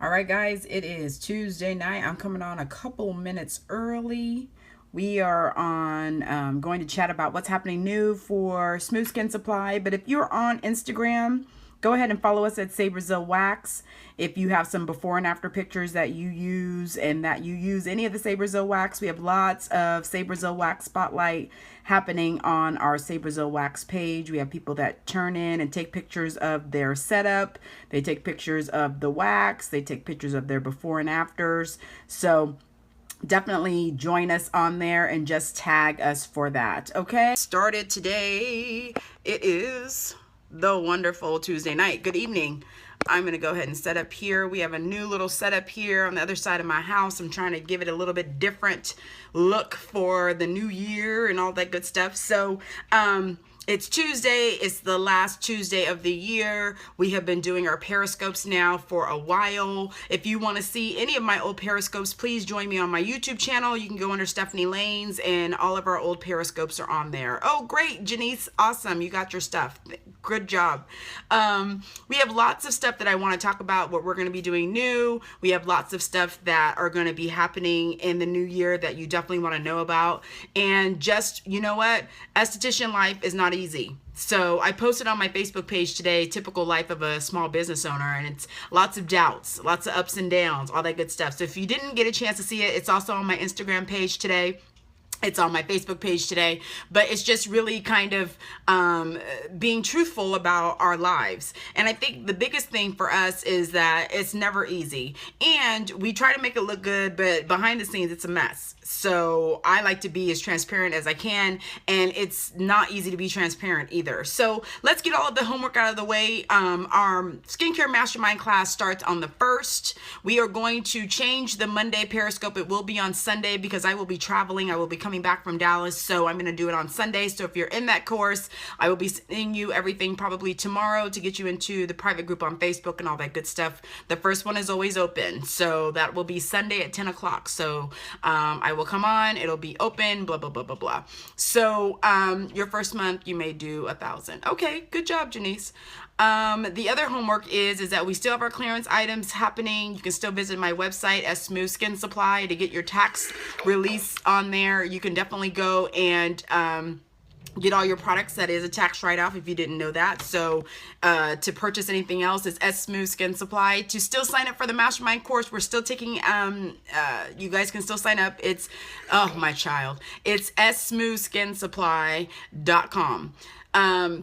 All right, guys, it is Tuesday night. I'm coming on a couple minutes early. We are on going to chat about what's happening new for Smooth Skin Supply. But if you're on Instagram, go ahead and follow us at Say Brazil Wax. If you have some before and after pictures that you use and that you use any of the Say Brazil Wax, we have lots of Say Brazil Wax Spotlight happening on our Say Brazil Wax page. We have people that turn in and take pictures of their setup. They take pictures of the wax. They take pictures of their before and afters. So definitely join us on there and just tag us for that. Okay. Started today. It is the wonderful Tuesday night. Good evening. I'm going to go ahead and set up here. We have a new little setup here on the other side of my house. I'm trying to give it a little bit different look for the new year and all that good stuff. So, it's Tuesday. It's the last Tuesday of the year. We have been doing our Periscopes now for a while. If you want to see any of my old Periscopes, please join me on my YouTube channel. You can go under Stephanie Laynes and all of our old Periscopes are on there. Oh, great, Janice. Awesome. You got your stuff. Good job. We have lots of stuff that I want to talk about, what we're going to be doing new. We have lots of stuff that are going to be happening in the new year that you definitely want to know about. And just, you know what? Esthetician life is not easy. So I posted on my Facebook page today, typical life of a small business owner, and it's lots of doubts, lots of ups and downs, all that good stuff. So if you didn't get a chance to see it, it's also on my Instagram page today. It's on my Facebook page today, but it's just really kind of being truthful about our lives. And I think the biggest thing for us is that it's never easy. And we try to make it look good, but behind the scenes, it's a mess. So I like to be as transparent as I can, and it's not easy to be transparent either. So let's get all of the homework out of the way. Our skincare mastermind class starts on the 1st. We are going to change the Monday Periscope. It will be on Sunday because I will be traveling. I will be coming back from Dallas, so I'm going to do it on Sunday. So if you're in that course, I will be sending you everything probably tomorrow to get you into the private group on Facebook and all that good stuff. The first one is always open, so that will be Sunday at 10 o'clock. So I will come on, it'll be open, blah, blah, blah, blah, blah. So your first month, you may do 1,000. Okay, good job, Janice. The other homework is that we still have our clearance items happening. You can still visit my website at Smooth Skin Supply to get your tax release on there. You can definitely go and get all your products. That is a tax write-off if you didn't know that. So to purchase anything else, it's S Smooth Skin Supply. To still sign up for the mastermind course, we're still taking, you guys can still sign up. It's, oh, my child. It's smoothskinsupply.com.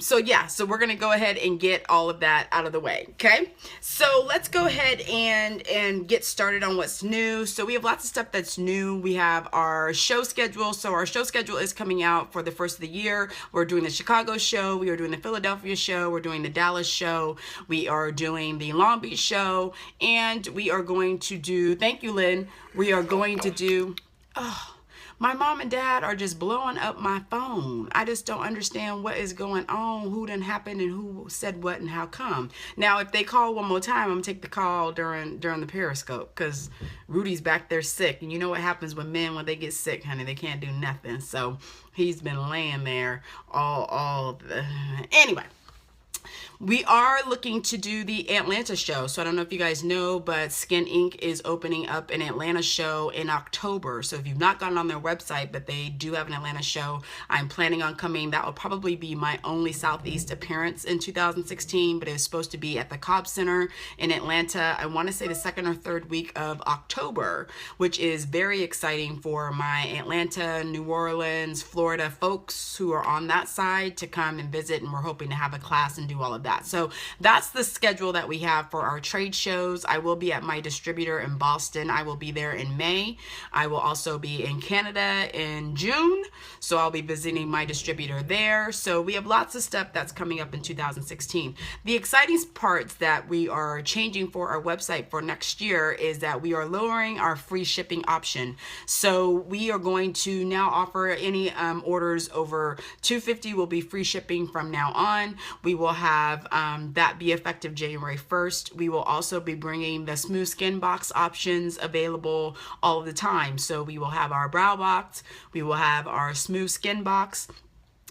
So yeah, so we're going to go ahead and get all of that out of the way. Okay. So let's go ahead and get started on what's new. So we have lots of stuff that's new. We have our show schedule. So our show schedule is coming out for the first of the year. We're doing the Chicago show. We are doing the Philadelphia show. We're doing the Dallas show. We are doing the Long Beach show, and we are going to do, thank you, Lynn. We are going to do, oh, my mom and dad are just blowing up my phone. I just don't understand what is going on, who done happened, and who said what and how come. Now, if they call one more time, I'm going to take the call during the Periscope because Rudy's back there sick. And you know what happens with men when they get sick, honey? They can't do nothing. So he's been laying there anyway. We are looking to do the Atlanta show. So I don't know if you guys know, but Skin Inc. is opening up an Atlanta show in October. So if you've not gotten on their website, but they do have an Atlanta show, I'm planning on coming. That will probably be my only Southeast appearance in 2016, but it's supposed to be at the Cobb Center in Atlanta. I want to say the second or third week of October, which is very exciting for my Atlanta, New Orleans, Florida folks who are on that side to come and visit. And we're hoping to have a class and do all of that. So that's the schedule that we have for our trade shows. I will be at my distributor in Boston. I will be there in May. I will also be in Canada in June. So I'll be visiting my distributor there. So we have lots of stuff that's coming up in 2016. The exciting parts that we are changing for our website for next year is that we are lowering our free shipping option. So we are going to now offer any orders over $250 will be free shipping from now on. We will have that be effective January 1st. We will also be bringing the Smooth Skin Box options available all the time. So we will have our Brow Box, we will have our Smooth Skin Box,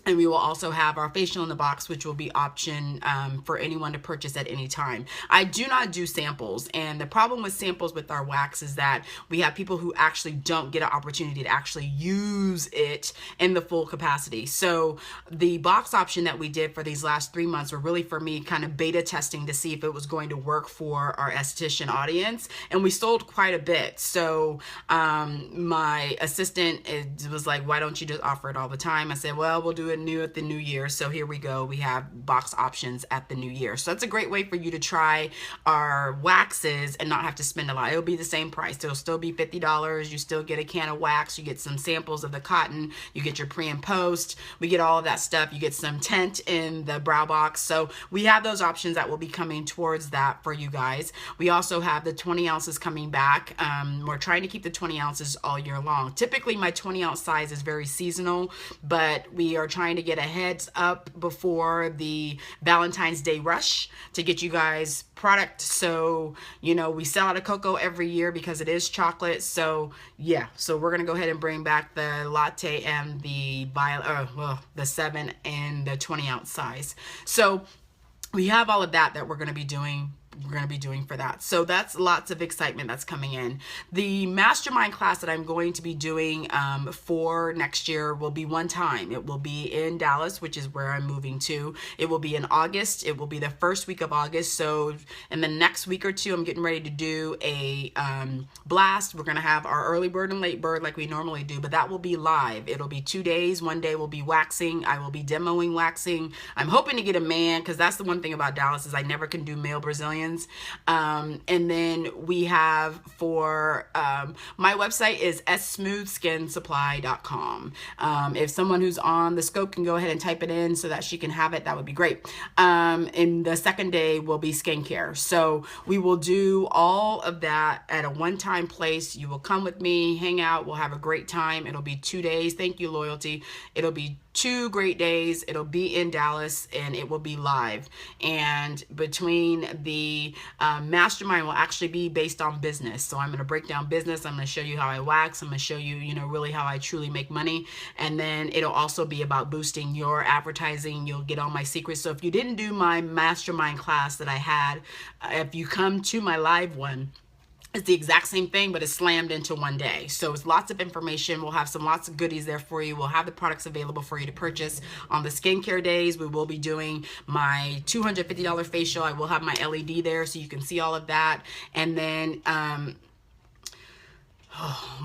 And we will also have our facial in the box, which will be option for anyone to purchase at any time. I do not do samples. And the problem with samples with our wax is that we have people who actually don't get an opportunity to actually use it in the full capacity. So the box option that we did for these last 3 months were really for me kind of beta testing to see if it was going to work for our esthetician audience. And we sold quite a bit. So my assistant was like, why don't you just offer it all the time? I said, well, we'll do it new at the new year. So here we go. We have box options at the new year. So that's a great way for you to try our waxes and not have to spend a lot. It'll be the same price. It'll still be $50. You still get a can of wax. You get some samples of the cotton. You get your pre and post. We get all of that stuff. You get some tint in the brow box. So we have those options that will be coming towards that for you guys. We also have the 20 ounces coming back. We're trying to keep the 20 ounces all year long. Typically my 20 ounce size is very seasonal, but we are trying to get a heads up before the Valentine's Day rush to get you guys product. So, you know, we sell out of cocoa every year because it is chocolate. So yeah, so we're going to go ahead and bring back the latte and the the 7 and the 20 ounce size. So we have all of that we're going to be doing. For that. So that's lots of excitement that's coming in. The mastermind class that I'm going to be doing for next year will be one time. It will be in Dallas, which is where I'm moving to. It will be in August. It will be the first week of August. So in the next week or two, I'm getting ready to do a blast. We're going to have our early bird and late bird like we normally do, but that will be live. It'll be 2 days. One day will be waxing. I will be demoing waxing. I'm hoping to get a man, because that's the one thing about Dallas is I never can do male Brazilians. And then we have for my website is smoothskinsupply.com. If someone who's on the scope can go ahead and type it in so that she can have it, that would be great. And the second day will be skincare. So we will do all of that at a one-time place. You will come with me, hang out, we'll have a great time. It'll be 2 days. Thank you, Loyalty. It'll be 2 great days. It'll be in Dallas and it will be live. And between the mastermind will actually be based on business. So I'm going to break down business. I'm going to show you how I wax. I'm going to show you, you know, really how I truly make money. And then it'll also be about boosting your advertising. You'll get all my secrets. So if you didn't do my mastermind class that I had, if you come to my live one, it's the exact same thing, but it's slammed into one day. So it's lots of information. We'll have lots of goodies there for you. We'll have the products available for you to purchase. On the skincare days, we will be doing my $250 facial. I will have my LED there so you can see all of that. And then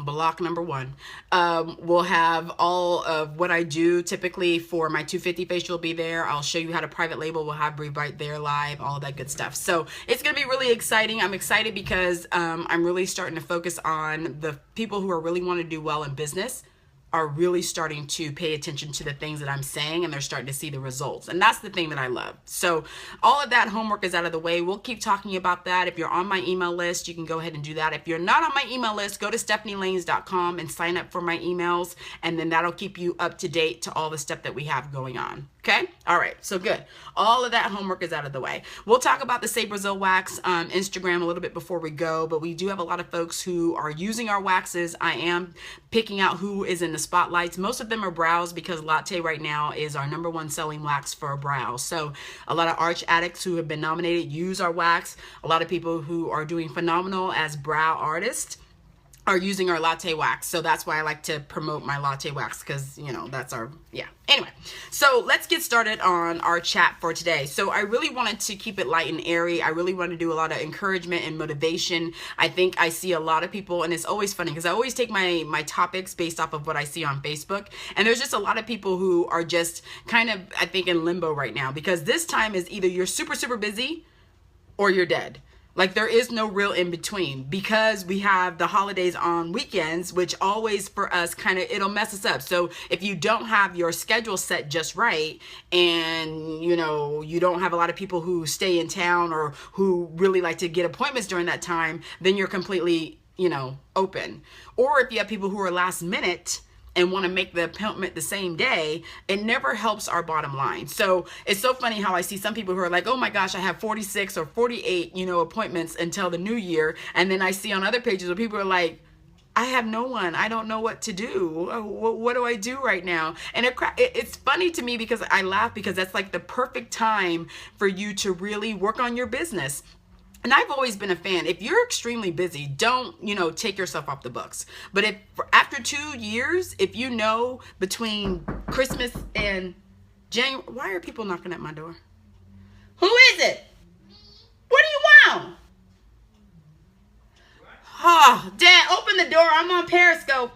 block number 1. We'll have all of what I do typically for my 250 facial will be there. I'll show you how to private label. We'll have Breathe Right there live, all of that good stuff. So it's going to be really exciting. I'm excited because I'm really starting to focus on the people who are really want to do well in business are really starting to pay attention to the things that I'm saying, and they're starting to see the results. And that's the thing that I love. So all of that homework is out of the way. We'll keep talking about that. If you're on my email list, you can go ahead and do that. If you're not on my email list, go to StephanieLaynes.com and sign up for my emails, and then that'll keep you up to date to all the stuff that we have going on. Okay? All right. So good. All of that homework is out of the way. We'll talk about the Say Brazil Wax Instagram a little bit before we go, but we do have a lot of folks who are using our waxes. I am picking out who is in the spotlights. Most of them are brows because Latte right now is our #1 selling wax for brows. So a lot of arch addicts who have been nominated use our wax. A lot of people who are doing phenomenal as brow artists are using our latte wax. So that's why I like to promote my latte wax, because, you know, that's our, yeah. Anyway, so let's get started on our chat for today. So I really wanted to keep it light and airy. I really want to do a lot of encouragement and motivation. I think I see a lot of people, and it's always funny because I always take my topics based off of what I see on Facebook. And there's just a lot of people who are just kind of, I think, in limbo right now, because this time is either you're super, super busy or you're dead. Like, there is no real in between, because we have the holidays on weekends, which always for us kind of, it'll mess us up. So if you don't have your schedule set just right, and you know, you don't have a lot of people who stay in town or who really like to get appointments during that time, then you're completely, you know, open. Or if you have people who are last minute and want to make the appointment the same day, it never helps our bottom line. So it's so funny how I see some people who are like, oh my gosh, I have 46 or 48, you know, appointments until the new year. And then I see on other pages where people are like, I have no one. I don't know what to do. What do I do right now? And it's funny to me because I laugh because that's like the perfect time for you to really work on your business. And I've always been a fan. If you're extremely busy, don't, take yourself off the books. But if after 2 years, if you know between Christmas and January, why are people knocking at my door? Who is it? What do you want? Oh, Dad, open the door. I'm on Periscope.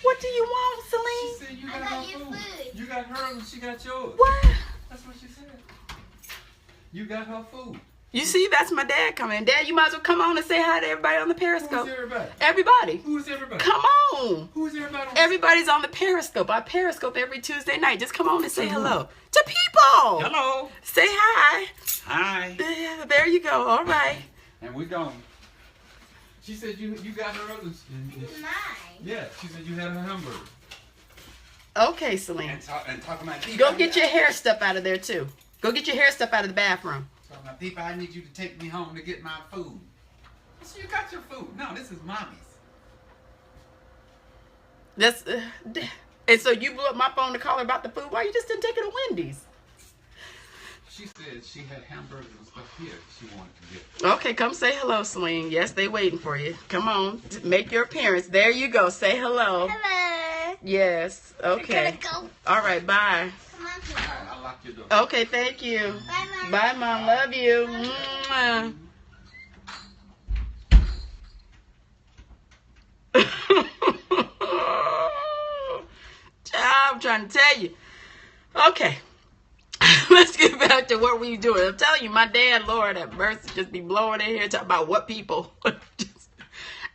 What do you want, Celine? She said you got her food. You got her and she got yours. What? That's what she said. You got her food. You see, that's my dad coming. Dad, you might as well come on and say hi to everybody on the Periscope. Who's everybody? Everybody. Who's everybody? Come on. Who's everybody? Everybody's on the Periscope. I Periscope every Tuesday night. Just come on and say hello to people. Hello. Say hi. Hi. Yeah, there you go. All right. And we gone. She said you got her others. Mine. Yeah, she said you had her hamburger. Okay, Celine. And talking about people. Go get your hair stuff out of there, too. Go get your hair stuff out of the bathroom. Talking about people, I need you to take me home to get my food. So you got your food. No, this is mommy's. That's and so you blew up my phone to call her about the food. Why you just didn't take her to Wendy's? She said she had hamburgers and stuff here she wanted to get. Okay, come say hello, Celine. Yes, they waiting for you. Come on, make your appearance. There you go. Say hello. Hello. Yes. Okay. We're gonna go. All right. Bye. Come on, All right, I'll lock your door. Okay. Thank you. Bye, Mom. Bye, Mom. Love you. Mwah. I'm trying to tell you. Okay. Let's get back to what we doing. I'm telling you, my dad, Lord have mercy, just be blowing in here talking about what people.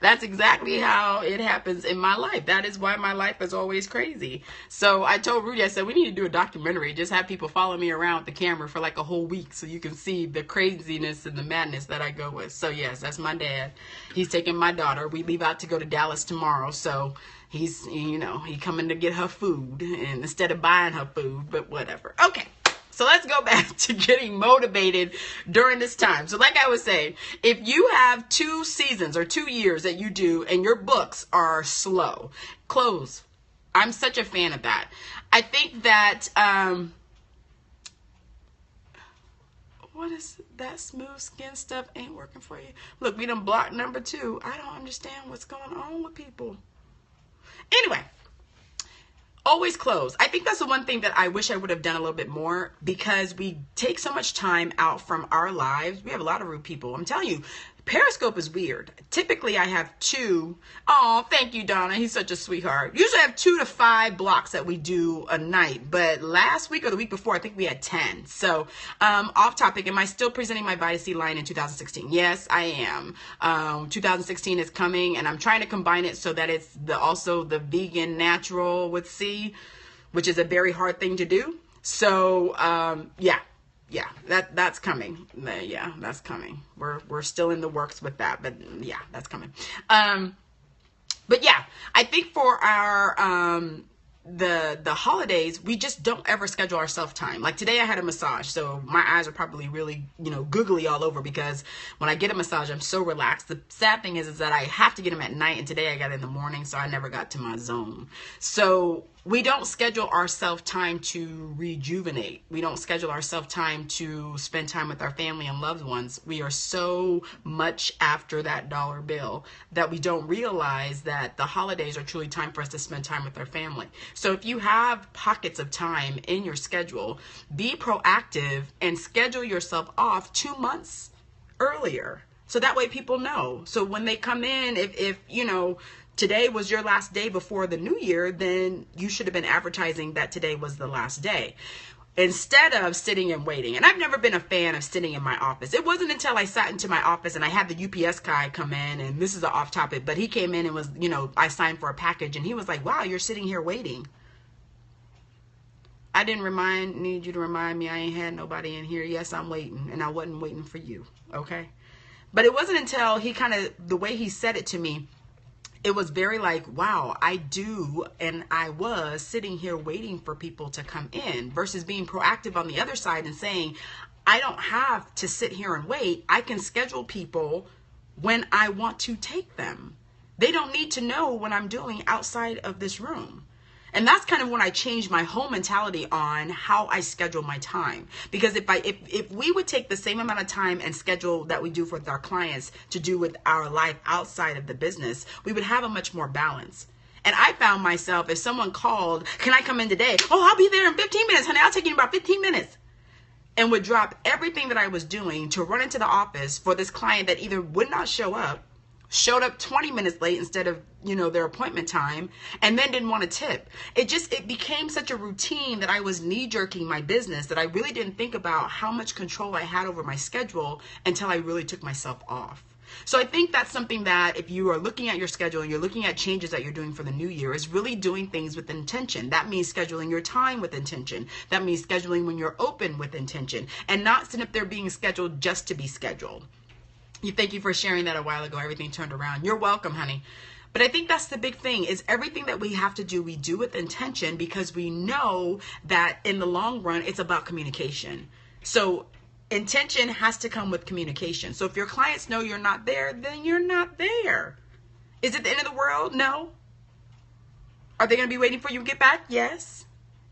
That's exactly how it happens in my life. That is why my life is always crazy. So I told Rudy, I said, we need to do a documentary. Just have people follow me around with the camera for like a whole week so you can see the craziness and the madness that I go with. So yes, that's my dad. He's taking my daughter. We leave out to go to Dallas tomorrow. So he's, he coming to get her food and instead of buying her food, but whatever. Okay. So let's go back to getting motivated during this time. So like I was saying, if you have 2 seasons or 2 years that you do and your books are slow, close. I'm such a fan of that. I think that, what is that smooth skin stuff ain't working for you? Look, we done blocked number 2. I don't understand what's going on with people. Anyway. Always close. I think that's the one thing that I wish I would have done a little bit more because we take so much time out from our lives. We have a lot of rude people. I'm telling you, Periscope is weird. Typically, I have 2. Oh, thank you, Donna. He's such a sweetheart. Usually I have 2 to 5 blocks that we do a night. But last week or the week before, I think we had 10. So off topic, am I still presenting my Vita C line in 2016? Yes, I am. 2016 is coming, and I'm trying to combine it so that it's also the vegan natural with C, which is a very hard thing to do. So, yeah, that's coming. Yeah, that's coming. We're still in the works with that, but yeah, that's coming. But yeah, I think for our the holidays, we just don't ever schedule ourselves time. Like today I had a massage, so my eyes are probably really, googly all over because when I get a massage, I'm so relaxed. The sad thing is that I have to get them at night, and today I got it in the morning, so I never got to my zone. So we don't schedule ourselves time to rejuvenate. We don't schedule ourselves time to spend time with our family and loved ones. We are so much after that dollar bill that we don't realize that the holidays are truly time for us to spend time with our family. So if you have pockets of time in your schedule, be proactive and schedule yourself off 2 months earlier. So that way people know. So when they come in, if today was your last day before the new year, then you should have been advertising that today was the last day instead of sitting and waiting. And I've never been a fan of sitting in my office. It wasn't until I sat into my office and I had the UPS guy come in, and this is an off topic, but he came in and was, I signed for a package and he was like, wow, you're sitting here waiting. I didn't need you to remind me I ain't had nobody in here. Yes, I'm waiting, and I wasn't waiting for you. Okay. But it wasn't until he the way he said it to me, it was very like, wow, I do. And I was sitting here waiting for people to come in versus being proactive on the other side and saying, I don't have to sit here and wait. I can schedule people when I want to take them. They don't need to know what I'm doing outside of this room. And that's kind of when I changed my whole mentality on how I schedule my time. Because if we would take the same amount of time and schedule that we do with our clients to do with our life outside of the business, we would have a much more balance. And I found myself, if someone called, can I come in today? Oh, I'll be there in 15 minutes, honey. I'll take you in about 15 minutes. And would drop everything that I was doing to run into the office for this client that either would not show up, showed up 20 minutes late instead of, their appointment time, and then didn't want to tip. It became such a routine that I was knee-jerking my business that I really didn't think about how much control I had over my schedule until I really took myself off. So I think that's something that if you are looking at your schedule and you're looking at changes that you're doing for the new year, is really doing things with intention. That means scheduling your time with intention. That means scheduling when you're open with intention, and not sitting up there being scheduled just to be scheduled. Thank you for sharing that a while ago. Everything turned around. You're welcome, honey. But I think that's the big thing, is everything that we have to do, we do with intention, because we know that in the long run, it's about communication. So intention has to come with communication. So if your clients know you're not there, then you're not there. Is it the end of the world? No. Are they going to be waiting for you to get back? Yes.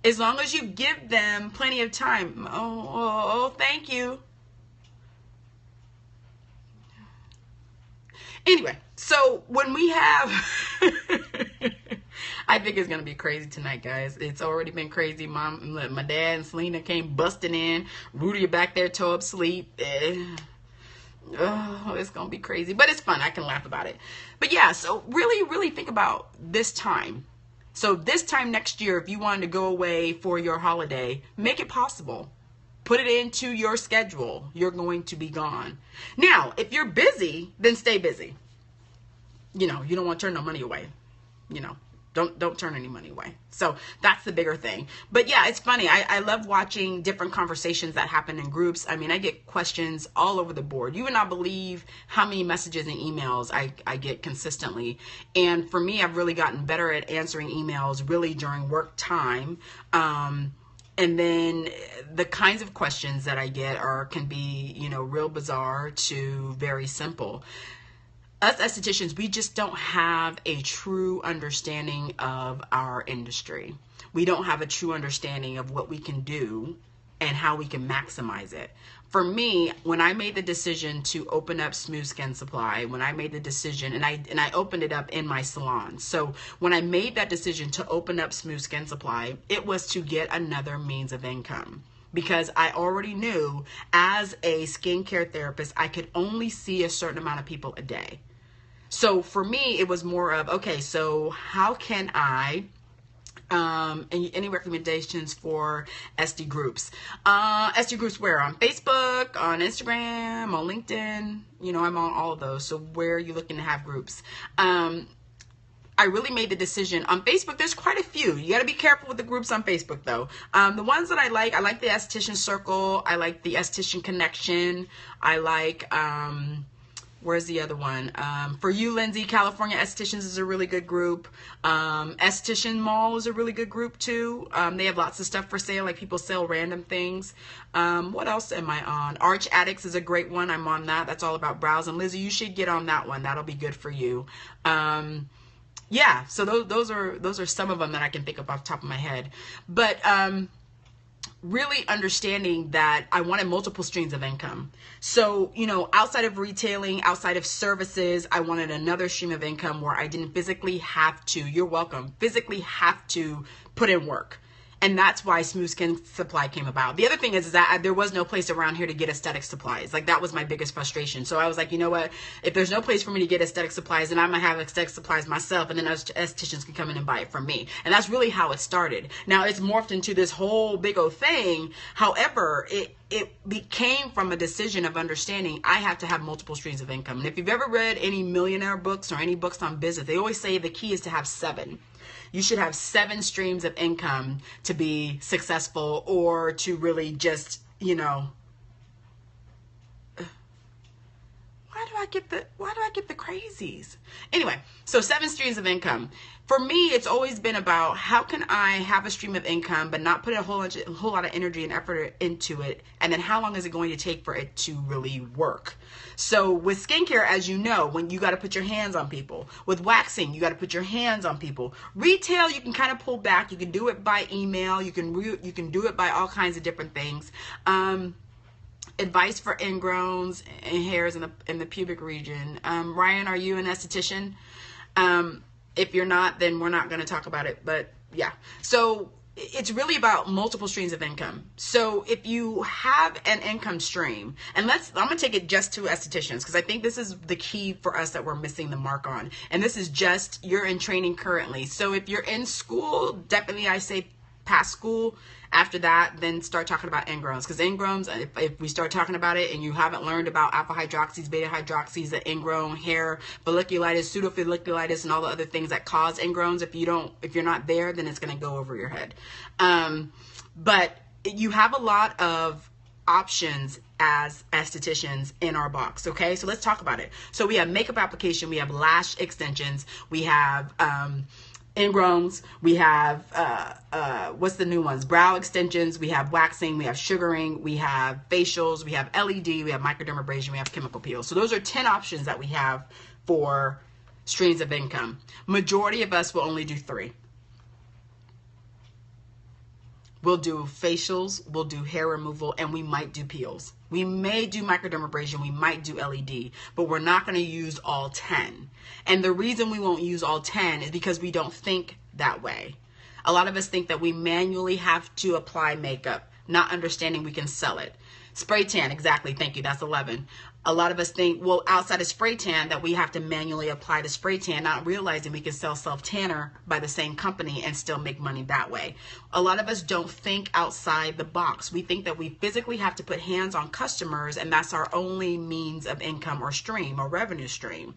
As long as you give them plenty of time. Oh, thank you. Anyway, so when we have, I think it's going to be crazy tonight, guys. It's already been crazy. My dad and Selena came busting in. Rudy back there toe up sleep. Oh, it's going to be crazy, but it's fun. I can laugh about it. But yeah, so really think about this time. So this time next year, if you wanted to go away for your holiday, make it possible. Put it into your schedule. You're going to be gone. Now, if you're busy, then stay busy. You don't want to turn no money away. Don't turn any money away. So that's the bigger thing. But yeah, it's funny. I love watching different conversations that happen in groups. I mean, I get questions all over the board. You would not believe how many messages and emails I get consistently. And for me, I've really gotten better at answering emails really during work time. And then the kinds of questions that I get can be, real bizarre to very simple. Us estheticians, we just don't have a true understanding of our industry. We don't have a true understanding of what we can do and how we can maximize it. For me, when I made the decision to open up Smooth Skin Supply, when I made the decision, and I opened it up in my salon. So when I made that decision to open up Smooth Skin Supply, it was to get another means of income. Because I already knew as a skincare therapist, I could only see a certain amount of people a day. So for me, it was more of, okay, so how can I, any recommendations for SD groups? SD groups where? On Facebook, on Instagram, on LinkedIn, I'm on all of those. So where are you looking to have groups? I really made the decision on Facebook. There's quite a few. You got to be careful with the groups on Facebook though. The ones that I like the Esthetician Circle. I like the Esthetician Connection. I like, where's the other one? For You, Lindsay, California Estheticians is a really good group. Esthetician Mall is a really good group too. They have lots of stuff for sale, like people sell random things. What else am I on? Arch Addicts is a great one. I'm on that. That's all about brows. And Lizzie, you should get on that one. That'll be good for you. Yeah, so those are some of them that I can think of off the top of my head. But really understanding that I wanted multiple streams of income. So, outside of retailing, outside of services, I wanted another stream of income where I didn't physically have to, you're welcome, physically have to put in work. And that's why Smooth Skin Supply came about. The other thing is that there was no place around here to get aesthetic supplies. Like, that was my biggest frustration. So I was like, you know what? If there's no place for me to get aesthetic supplies, then I'm going to have aesthetic supplies myself, and then estheticians can come in and buy it from me. And that's really how it started. Now, it's morphed into this whole big old thing. However, it became from a decision of understanding I have to have multiple streams of income. And if you've ever read any millionaire books or any books on business, they always say the key is to have 7. You should have 7 streams of income to be successful, or to really just, why do I get the crazies? Anyway, so 7 streams of income. For me, it's always been about how can I have a stream of income but not put a whole lot of energy and effort into it, and then how long is it going to take for it to really work? So with skincare, as you know, when you got to put your hands on people. With waxing, you got to put your hands on people. Retail, you can kind of pull back. You can do it by email. You can do it by all kinds of different things. Advice for ingrowns and hairs in the pubic region. Ryan, are you an esthetician? If you're not, then we're not going to talk about it. But yeah, so it's really about multiple streams of income. So if you have an income stream, and I'm going to take it just to estheticians, because I think this is the key for us that we're missing the mark on. And this is just, you're in training currently. So if you're in school, definitely I say past school. After that, then start talking about ingrowns, because ingrowns, if we start talking about it and you haven't learned about alpha hydroxys, beta hydroxys, the ingrown hair, folliculitis, pseudofolliculitis, and all the other things that cause ingrowns, if you're not there, then it's going to go over your head. But you have a lot of options as estheticians in our box. Okay, so let's talk about it. So we have makeup application, we have lash extensions, we have ingrowns, we have what's the new ones? Brow extensions, we have waxing, we have sugaring, we have facials, we have LED, we have microdermabrasion, we have chemical peels. So those are 10 options that we have for streams of income. Majority of us will only do 3. We'll do facials, we'll do hair removal, and we might do peels. We may do microdermabrasion, we might do LED, but we're not going to use all 10. And the reason we won't use all 10 is because we don't think that way. A lot of us think that we manually have to apply makeup, not understanding we can sell it. Spray tan, exactly, thank you, that's 11. A lot of us think, well, outside of spray tan, that we have to manually apply the spray tan, not realizing we can sell self-tanner by the same company and still make money that way. A lot of us don't think outside the box. We think that we physically have to put hands on customers, and that's our only means of income or stream or revenue stream.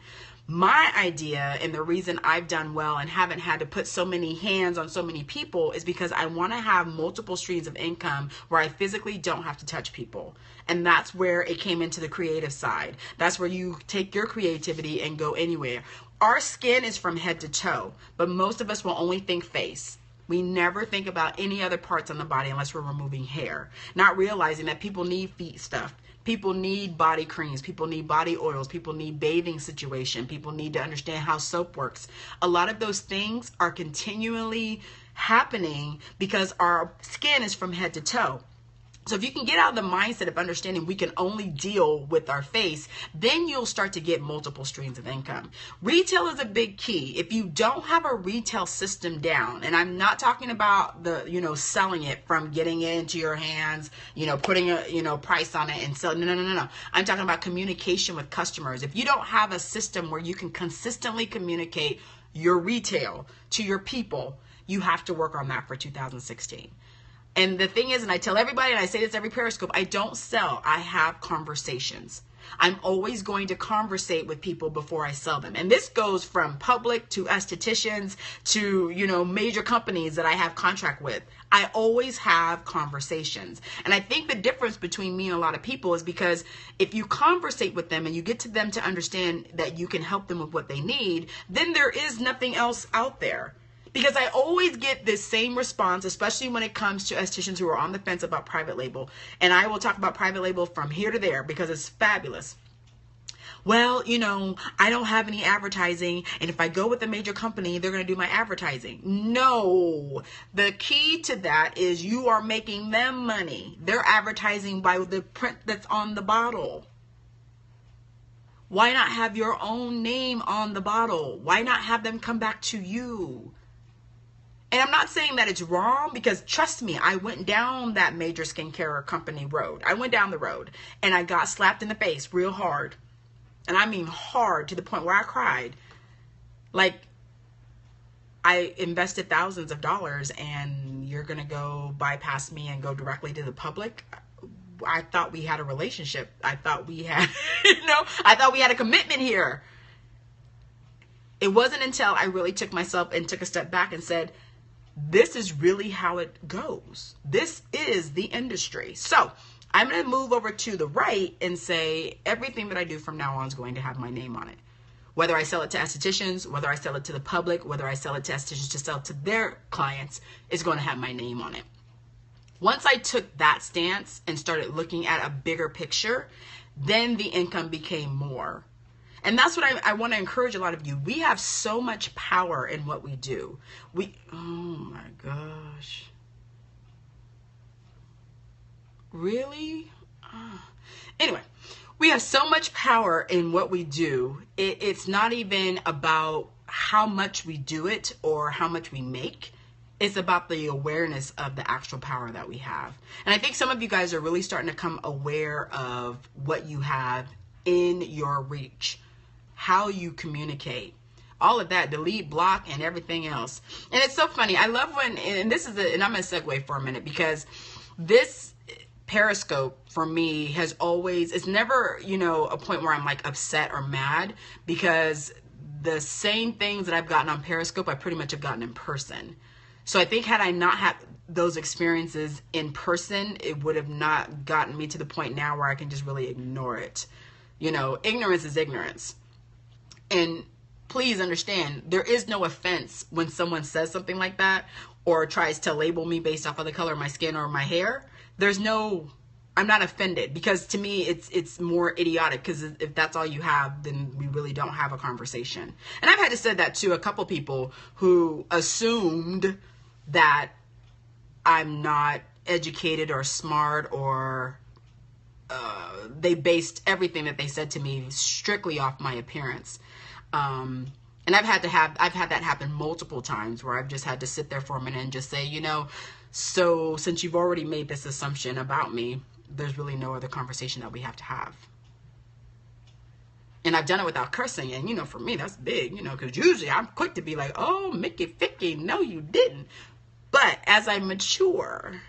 My idea, and the reason I've done well and haven't had to put so many hands on so many people, is because I want to have multiple streams of income where I physically don't have to touch people. And that's where it came into the creative side. That's where you take your creativity and go anywhere. Our skin is from head to toe, but most of us will only think face. We never think about any other parts on the body unless we're removing hair, not realizing that people need feet stuff. People need body creams, people need body oils, people need bathing situation, people need to understand how soap works. A lot of those things are continually happening because our skin is from head to toe. So if you can get out of the mindset of understanding we can only deal with our face, then you'll start to get multiple streams of income. Retail is a big key. If you don't have a retail system down, and I'm not talking about the, selling it from getting it into your hands, putting a, price on it and selling. No. I'm talking about communication with customers. If you don't have a system where you can consistently communicate your retail to your people, you have to work on that for 2016. And the thing is, and I tell everybody, and I say this every Periscope, I don't sell, I have conversations. I'm always going to conversate with people before I sell them. And this goes from public to estheticians to, major companies that I have contract with. I always have conversations. And I think the difference between me and a lot of people is because if you conversate with them and you get to them to understand that you can help them with what they need, then there is nothing else out there. Because I always get this same response, especially when it comes to estheticians who are on the fence about private label. And I will talk about private label from here to there because it's fabulous. Well, I don't have any advertising, and if I go with a major company, they're going to do my advertising. No, the key to that is you are making them money. They're advertising by the print that's on the bottle. Why not have your own name on the bottle? Why not have them come back to you? And I'm not saying that it's wrong, because trust me, I went down that major skincare company road. I went down the road and I got slapped in the face real hard. And I mean hard, to the point where I cried. Like, I invested thousands of dollars and you're going to go bypass me and go directly to the public? I thought we had a relationship. I thought we had, I thought we had a commitment here. It wasn't until I really took myself and took a step back and said, this is really how it goes. This is the industry. So I'm going to move over to the right and say everything that I do from now on is going to have my name on it. Whether I sell it to estheticians, whether I sell it to the public, whether I sell it to estheticians to sell to their clients, it's going to have my name on it. Once I took that stance and started looking at a bigger picture, then the income became more. And that's what I want to encourage a lot of you. We have so much power in what we do. Oh my gosh. Really? Anyway, we have so much power in what we do. It's not even about how much we do it or how much we make. It's about the awareness of the actual power that we have. And I think some of you guys are really starting to become aware of what you have in your reach, how you communicate, all of that, delete, block, and everything else. And it's so funny. I love when, and I'm going to segue for a minute, because this Periscope for me has always, it's never, a point where I'm like upset or mad, because the same things that I've gotten on Periscope, I pretty much have gotten in person. So I think had I not had those experiences in person, it would have not gotten me to the point now where I can just really ignore it. Ignorance is ignorance. And please understand, there is no offense when someone says something like that or tries to label me based off of the color of my skin or my hair. I'm not offended, because to me it's more idiotic, because if that's all you have, then we really don't have a conversation. And I've had to say that to a couple people who assumed that I'm not educated or smart, or they based everything that they said to me strictly off my appearance. And I've had that happen multiple times, where I've just had to sit there for a minute and just say, so since you've already made this assumption about me, there's really no other conversation that we have to have. And I've done it without cursing. And, for me, that's big, because usually I'm quick to be like, oh, Mickey Ficky, no, you didn't. But as I mature,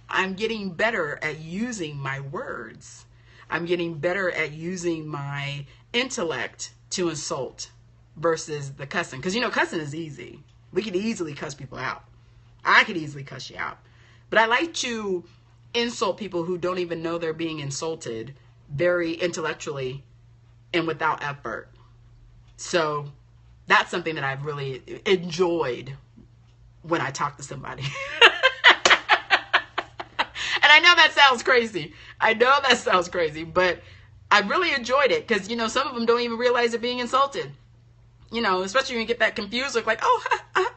I'm getting better at using my words. I'm getting better at using my intellect to insult versus the cussing. Because, cussing is easy. We can easily cuss people out. I could easily cuss you out. But I like to insult people who don't even know they're being insulted, very intellectually and without effort. So that's something that I've really enjoyed when I talk to somebody. And I know that sounds crazy. But I really enjoyed it, because, some of them don't even realize they're being insulted. Especially when you get that confused look like, oh,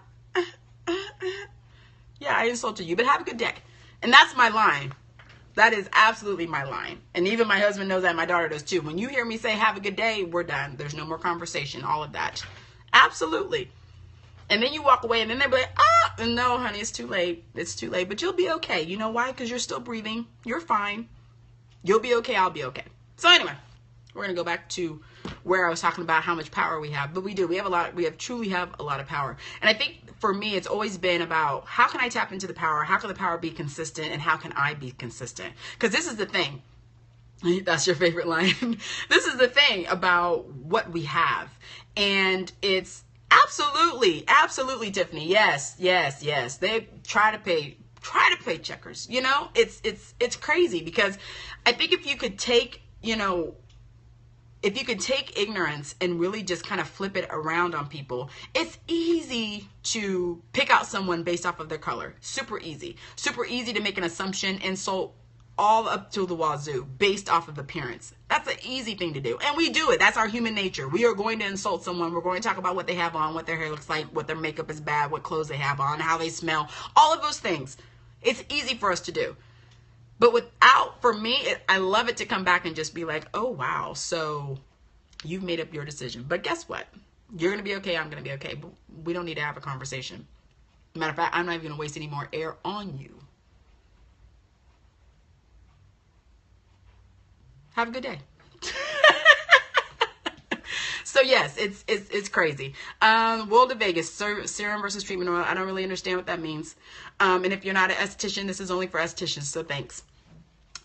yeah, I insulted you, but have a good day. And that's my line. That is absolutely my line. And even my husband knows that, my daughter does too. When you hear me say, have a good day, we're done. There's no more conversation, all of that. Absolutely. And then you walk away, and then they're like, no, honey, it's too late. It's too late, but you'll be okay. You know why? Because you're still breathing. You're fine. You'll be okay. I'll be okay. So anyway, we're going to go back to where I was talking about how much power we have. But we do. We truly have a lot of power. And I think for me, it's always been about, how can I tap into the power? How can the power be consistent? And how can I be consistent? Because this is the thing. That's your favorite line. This is the thing about what we have. And it's absolutely, Tiffany. Yes. They try to pay checkers. It's crazy, because I think if you could take, ignorance and really just kind of flip it around on people, it's easy to pick out someone based off of their color. Super easy to make an assumption, insult all up to the wazoo based off of appearance. That's an easy thing to do. And we do it. That's our human nature. We are going to insult someone. We're going to talk about what they have on, what their hair looks like, what their makeup is bad, what clothes they have on, how they smell, all of those things. It's easy for us to do. But for me, I love it to come back and just be like, oh, wow. So you've made up your decision. But guess what? You're going to be okay. I'm going to be okay. But we don't need to have a conversation. Matter of fact, I'm not even going to waste any more air on you. Have a good day. So yes, it's crazy. World of Vegas, serum versus treatment oil. I don't really understand what that means. And if you're not an esthetician, this is only for estheticians. So thanks.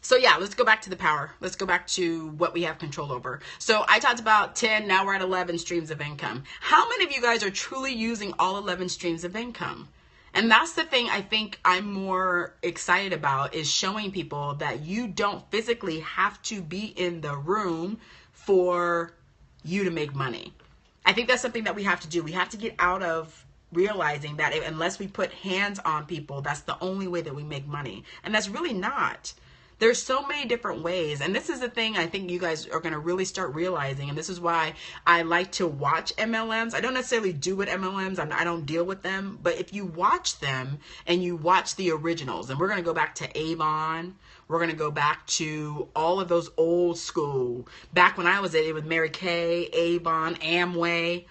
So yeah, let's go back to the power. Let's go back to what we have control over. So I talked about 10, now we're at 11 streams of income. How many of you guys are truly using all 11 streams of income? And that's the thing I think I'm more excited about, is showing people that you don't physically have to be in the room for you to make money. I think that's something that we have to do. We have to get out of realizing that unless we put hands on people, that's the only way that we make money. And that's really not. There's so many different ways. And this is the thing I think you guys are going to really start realizing. And this is why I like to watch MLMs. I don't necessarily do with MLMs. I don't deal with them. But if you watch them and you watch the originals, and we're going to go back to Avon. We're going to go back to all of those old school. Back when I was it was Mary Kay, Avon, Amway.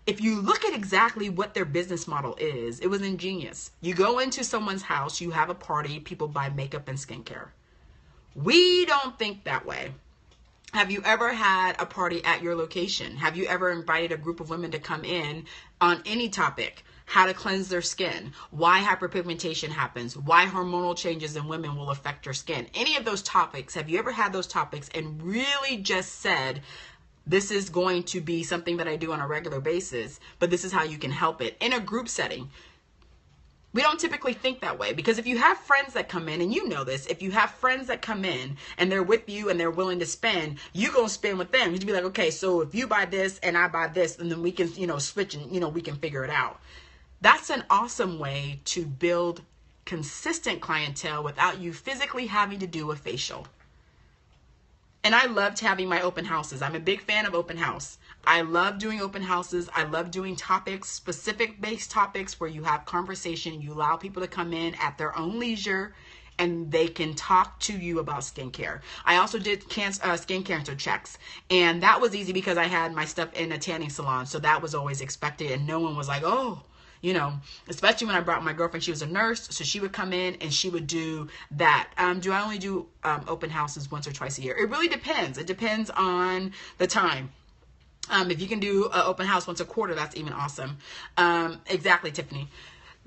If you look at exactly what their business model is, it was ingenious. You go into someone's house, you have a party, people buy makeup and skincare. We don't think that way. Have you ever had a party at your location? Have you ever invited a group of women to come in on any topic? How to cleanse their skin, why hyperpigmentation happens, why hormonal changes in women will affect your skin. Any of those topics, have you ever had those topics and really just said, this is going to be something that I do on a regular basis, but this is how you can help it in a group setting? We don't typically think that way, because if you have friends that come in, and you know this, if you have friends that come in and they're with you and they're willing to spend, you gonna spend with them. You'd be like, okay, so if you buy this and I buy this, and then we can, switch and, we can figure it out. That's an awesome way to build consistent clientele without you physically having to do a facial. And I loved having my open houses. I'm a big fan of open house. I love doing open houses. I love doing topics, specific based topics where you have conversation. You allow people to come in at their own leisure and they can talk to you about skincare. I also did skin cancer checks. And that was easy because I had my stuff in a tanning salon. So that was always expected. And no one was like, oh, especially when I brought my girlfriend, she was a nurse, so she would come in and she would do that. Do I only do open houses once or twice a year? It really depends. It depends on the time. If you can do an open house once a quarter, that's even awesome. Exactly, Tiffany.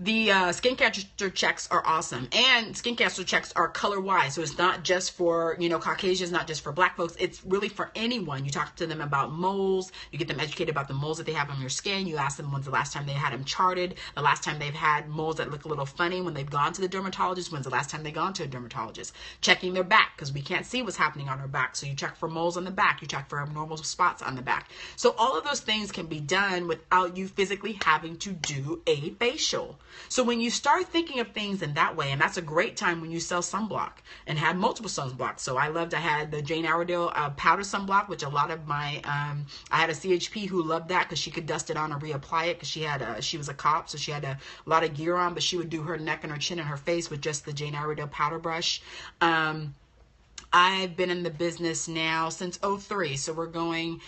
The skin cancer checks are awesome, and skin cancer checks are color-wise, so it's not just for Caucasians, not just for Black folks. It's really for anyone. You talk to them about moles, you get them educated about the moles that they have on your skin. You ask them when's the last time they had them charted, the last time they've had moles that look a little funny when they've gone to the dermatologist, when's the last time they've gone to a dermatologist. Checking their back, because we can't see what's happening on our back, so you check for moles on the back, you check for abnormal spots on the back. So all of those things can be done without you physically having to do a facial. So when you start thinking of things in that way, and that's a great time when you sell sunblock and have multiple sunblocks. So I had the Jane Iredale powder sunblock, which a lot of my, I had a CHP who loved that because she could dust it on and reapply it, because she was a cop, so she had a lot of gear on, but she would do her neck and her chin and her face with just the Jane Iredale powder brush. I've been in the business now since 2003, so we're going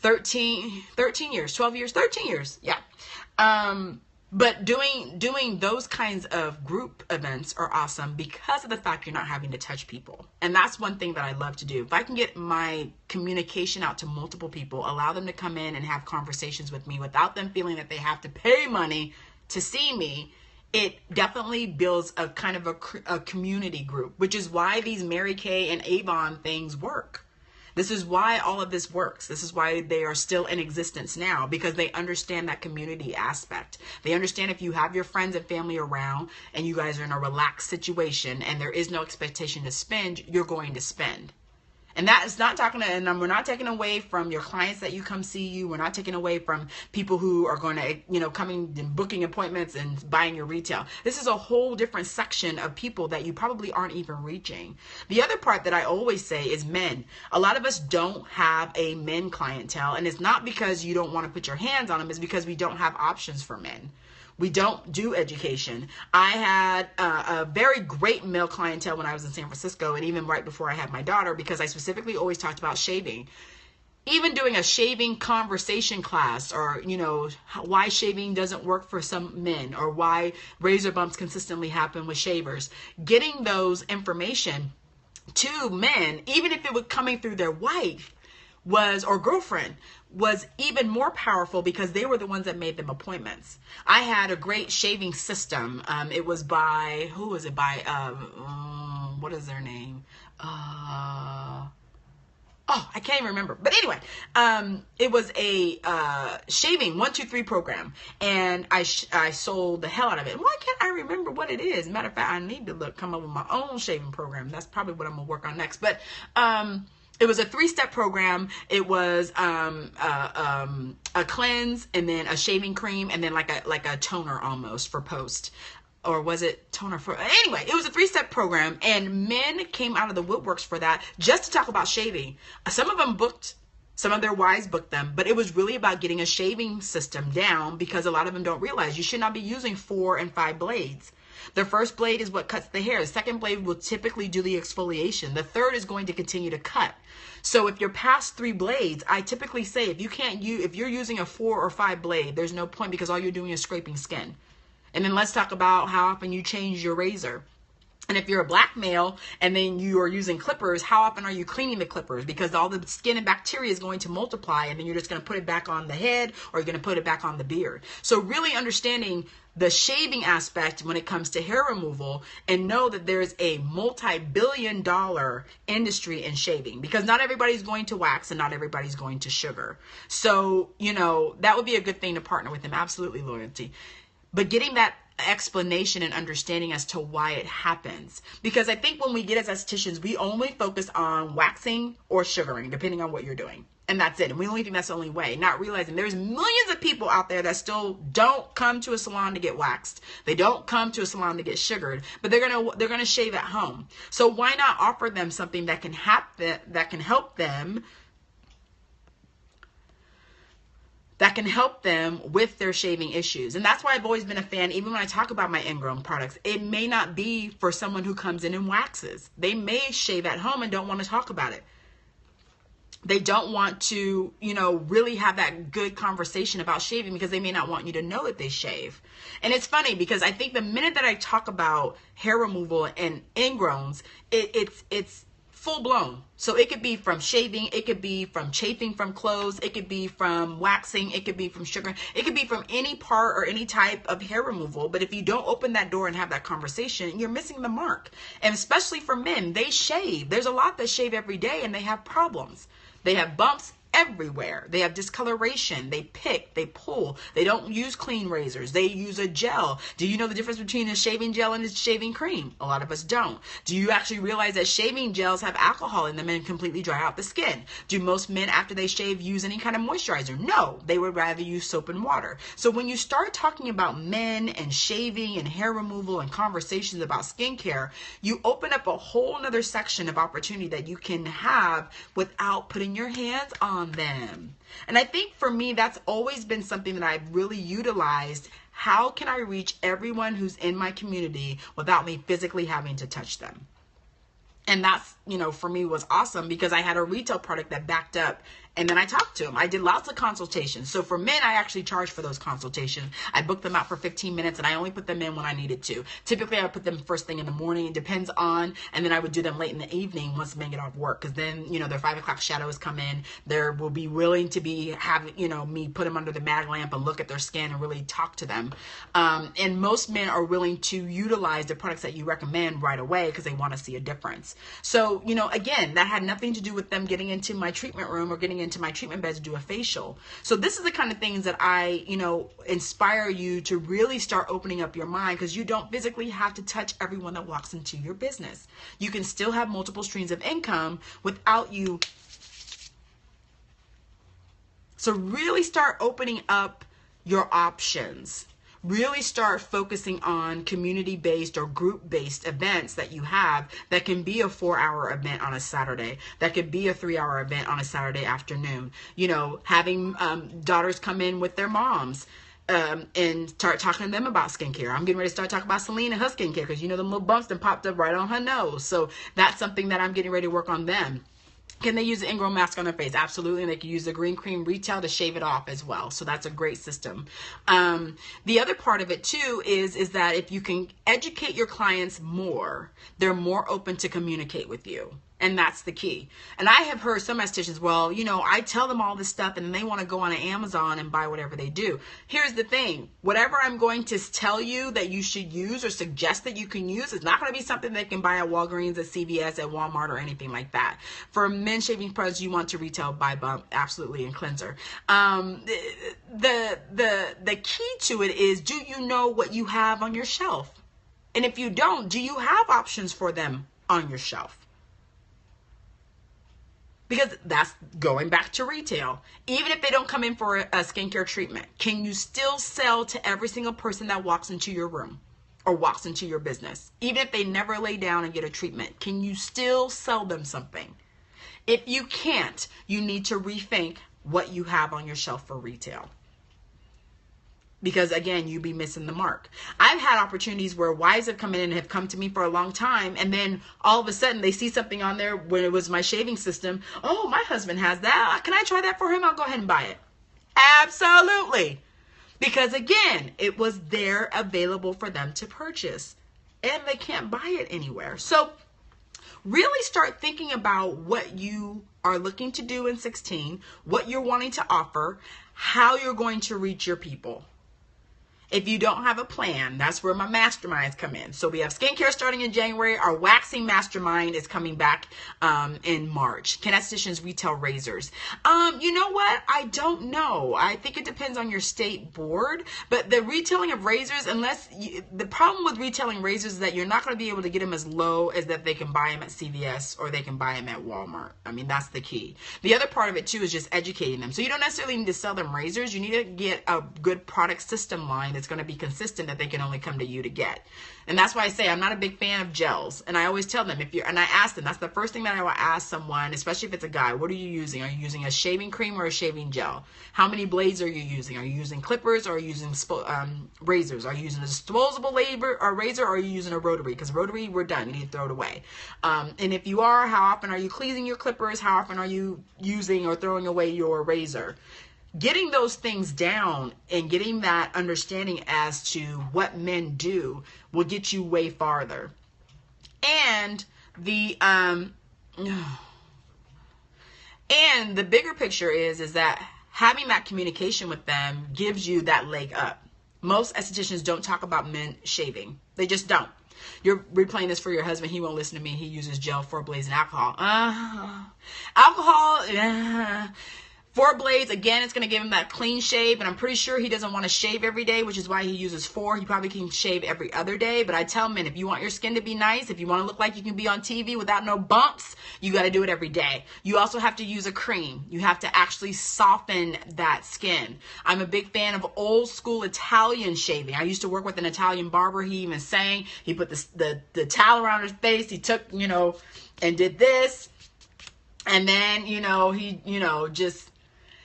13 years, 12 years, 13 years, yeah. But doing those kinds of group events are awesome because of the fact you're not having to touch people. And that's one thing that I love to do. If I can get my communication out to multiple people, allow them to come in and have conversations with me without them feeling that they have to pay money to see me, it definitely builds a kind of a community group, which is why these Mary Kay and Avon things work. This is why all of this works. This is why they are still in existence now, because they understand that community aspect. They understand if you have your friends and family around and you guys are in a relaxed situation and there is no expectation to spend, you're going to spend. And that is not we're not taking away from your clients that you come see you. We're not taking away from people who are going to, coming and booking appointments and buying your retail. This is a whole different section of people that you probably aren't even reaching. The other part that I always say is men. A lot of us don't have a men clientele, and it's not because you don't want to put your hands on them. It's because we don't have options for men. We don't do education. I had a very great male clientele when I was in San Francisco, and even right before I had my daughter, because I specifically always talked about shaving. Even doing a shaving conversation class, or, why shaving doesn't work for some men, or why razor bumps consistently happen with shavers. Getting those information to men, even if it was coming through their wife, or girlfriend, was even more powerful because they were the ones that made them appointments. I had a great shaving system. It was by, who was it by? What is their name? Oh, I can't even remember. But anyway, it was a shaving 1, 2, 3 program, and I sold the hell out of it. Why can't I remember what it is? Matter of fact, I need to come up with my own shaving program. That's probably what I'm gonna work on next. But it was a 3-step program. It was a cleanse, and then a shaving cream, and then like a toner almost for post. Or was it toner for, anyway, it was a 3-step program, and men came out of the woodworks for that just to talk about shaving. Some of them booked, some of their wives booked them, but it was really about getting a shaving system down, because a lot of them don't realize you should not be using 4 and 5 blades. The first blade is what cuts the hair. The second blade will typically do the exfoliation. The third is going to continue to cut. So if you're past 3 blades, I typically say if you're using a 4 or 5 blade, there's no point, because all you're doing is scraping skin. And then let's talk about how often you change your razor. And if you're a black male and then you are using clippers, how often are you cleaning the clippers? Because all the skin and bacteria is going to multiply, and then you're just going to put it back on the head, or you're going to put it back on the beard. So really understanding the shaving aspect when it comes to hair removal, and know that there's a multi-billion-dollar industry in shaving, because not everybody's going to wax and not everybody's going to sugar. So, that would be a good thing to partner with them. Absolutely, loyalty. But getting that explanation and understanding as to why it happens. Because I think when we get as estheticians, we only focus on waxing or sugaring, depending on what you're doing. And that's it. And we only think that's the only way, not realizing there's millions of people out there that still don't come to a salon to get waxed. They don't come to a salon to get sugared, but they're gonna shave at home. So why not offer them something that can help them with their shaving issues. And that's why I've always been a fan, even when I talk about my ingrown products. It may not be for someone who comes in and waxes. They may shave at home and don't want to talk about it. They don't want to, really have that good conversation about shaving, because they may not want you to know that they shave. And it's funny, because I think the minute that I talk about hair removal and ingrowns, it's full blown. So it could be from shaving, it could be from chafing from clothes, it could be from waxing, it could be from sugar, it could be from any part or any type of hair removal. But if you don't open that door and have that conversation, you're missing the mark. And especially for men, they shave. There's a lot that shave every day and they have problems. They have bumps everywhere. They have discoloration. They pick, they pull. They don't use clean razors. They use a gel. Do you know the difference between a shaving gel and a shaving cream? A lot of us don't. Do you actually realize that shaving gels have alcohol in them and completely dry out the skin? Do most men, after they shave, use any kind of moisturizer? No, they would rather use soap and water. So when you start talking about men and shaving and hair removal and conversations about skincare, you open up a whole nother section of opportunity that you can have without putting your hands on them. And I think for me, that's always been something that I've really utilized. How can I reach everyone who's in my community without me physically having to touch them? And that's, for me was awesome, because I had a retail product that backed up, and then I talked to them. I did lots of consultations. So for men, I actually charged for those consultations. I booked them out for 15 minutes, and I only put them in when I needed to. Typically, I would put them first thing in the morning. It depends on, and then I would do them late in the evening once men get off work, because then, their 5 o'clock shadows come in. They will be willing to me put them under the mag lamp and look at their skin and really talk to them. And most men are willing to utilize the products that you recommend right away, because they want to see a difference. So, again, that had nothing to do with them getting into my treatment room or getting into my treatment bed to do a facial. So this is the kind of things that I, inspire you to really start opening up your mind, because you don't physically have to touch everyone that walks into your business. You can still have multiple streams of income without you. So really start opening up your options. Really start focusing on community-based or group-based events that you have that can be a 4-hour event on a Saturday, that could be a 3-hour event on a Saturday afternoon. Having daughters come in with their moms and start talking to them about skincare. I'm getting ready to start talking about Celine and her skincare, because the little bumps that popped up right on her nose. So that's something that I'm getting ready to work on them. Can they use an ingrown mask on their face? Absolutely. And they can use the green cream retail to shave it off as well. So that's a great system. The other part of it too is that if you can educate your clients more, they're more open to communicate with you. And that's the key. And I have heard some estheticians, well, you know, I tell them all this stuff and they want to go on Amazon and buy whatever they do. Here's the thing. Whatever I'm going to tell you that you should use or suggest that you can use is not going to be something they can buy at Walgreens, at CVS, at Walmart, or anything like that. For men's shaving products, you want to retail by bump, absolutely, and cleanser. The key to it is, do you know what you have on your shelf? And if you don't, do you have options for them on your shelf? Because that's going back to retail. Even if they don't come in for a skincare treatment, can you still sell to every single person that walks into your room or walks into your business? Even if they never lay down and get a treatment, can you still sell them something? If you can't, you need to rethink what you have on your shelf for retail. Because again, you'd be missing the mark. I've had opportunities where wives have come in and have come to me for a long time, and then all of a sudden they see something on there when it was my shaving system. Oh, my husband has that. Can I try that for him? I'll go ahead and buy it. Absolutely. Because again, it was there available for them to purchase, and they can't buy it anywhere. So really start thinking about what you are looking to do in 16, what you're wanting to offer, how you're going to reach your people. If you don't have a plan, that's where my masterminds come in. So we have skincare starting in January. Our waxing mastermind is coming back in March. Can estheticians retail razors? You know what? I don't know. I think it depends on your state board. But the retailing of razors, the problem with retailing razors is that you're not going to be able to get them as low as that they can buy them at CVS or they can buy them at Walmart. I mean, that's the key. The other part of it too is just educating them. So you don't necessarily need to sell them razors. You need to get a good product system line that's going to be consistent that they can only come to you to get. And that's why I say I'm not a big fan of gels. And I always tell them, and I ask them, that's the first thing that I will ask someone, especially if it's a guy, what are you using? Are you using a shaving cream or a shaving gel? How many blades are you using? Are you using clippers or are you using razors? Are you using a disposable razor or are you using a rotary? Because rotary, we're done. You need to throw it away. And if you are, how often are you cleaning your clippers? How often are you using or throwing away your razor? Getting those things down and getting that understanding as to what men do will get you way farther. And the bigger picture is that having that communication with them gives you that leg up. Most estheticians don't talk about men shaving. They just don't. You're replaying this for your husband. He won't listen to me. He uses gel, 4 blades, and alcohol. Alcohol, 4 blades, again, it's going to give him that clean shave, and I'm pretty sure he doesn't want to shave every day, which is why he uses 4. He probably can shave every other day, but I tell men, if you want your skin to be nice, if you want to look like you can be on TV without no bumps, you got to do it every day. You also have to use a cream. You have to actually soften that skin. I'm a big fan of old school Italian shaving. I used to work with an Italian barber. He even sang, he put the towel around his face, he took, and did this, and then, he, just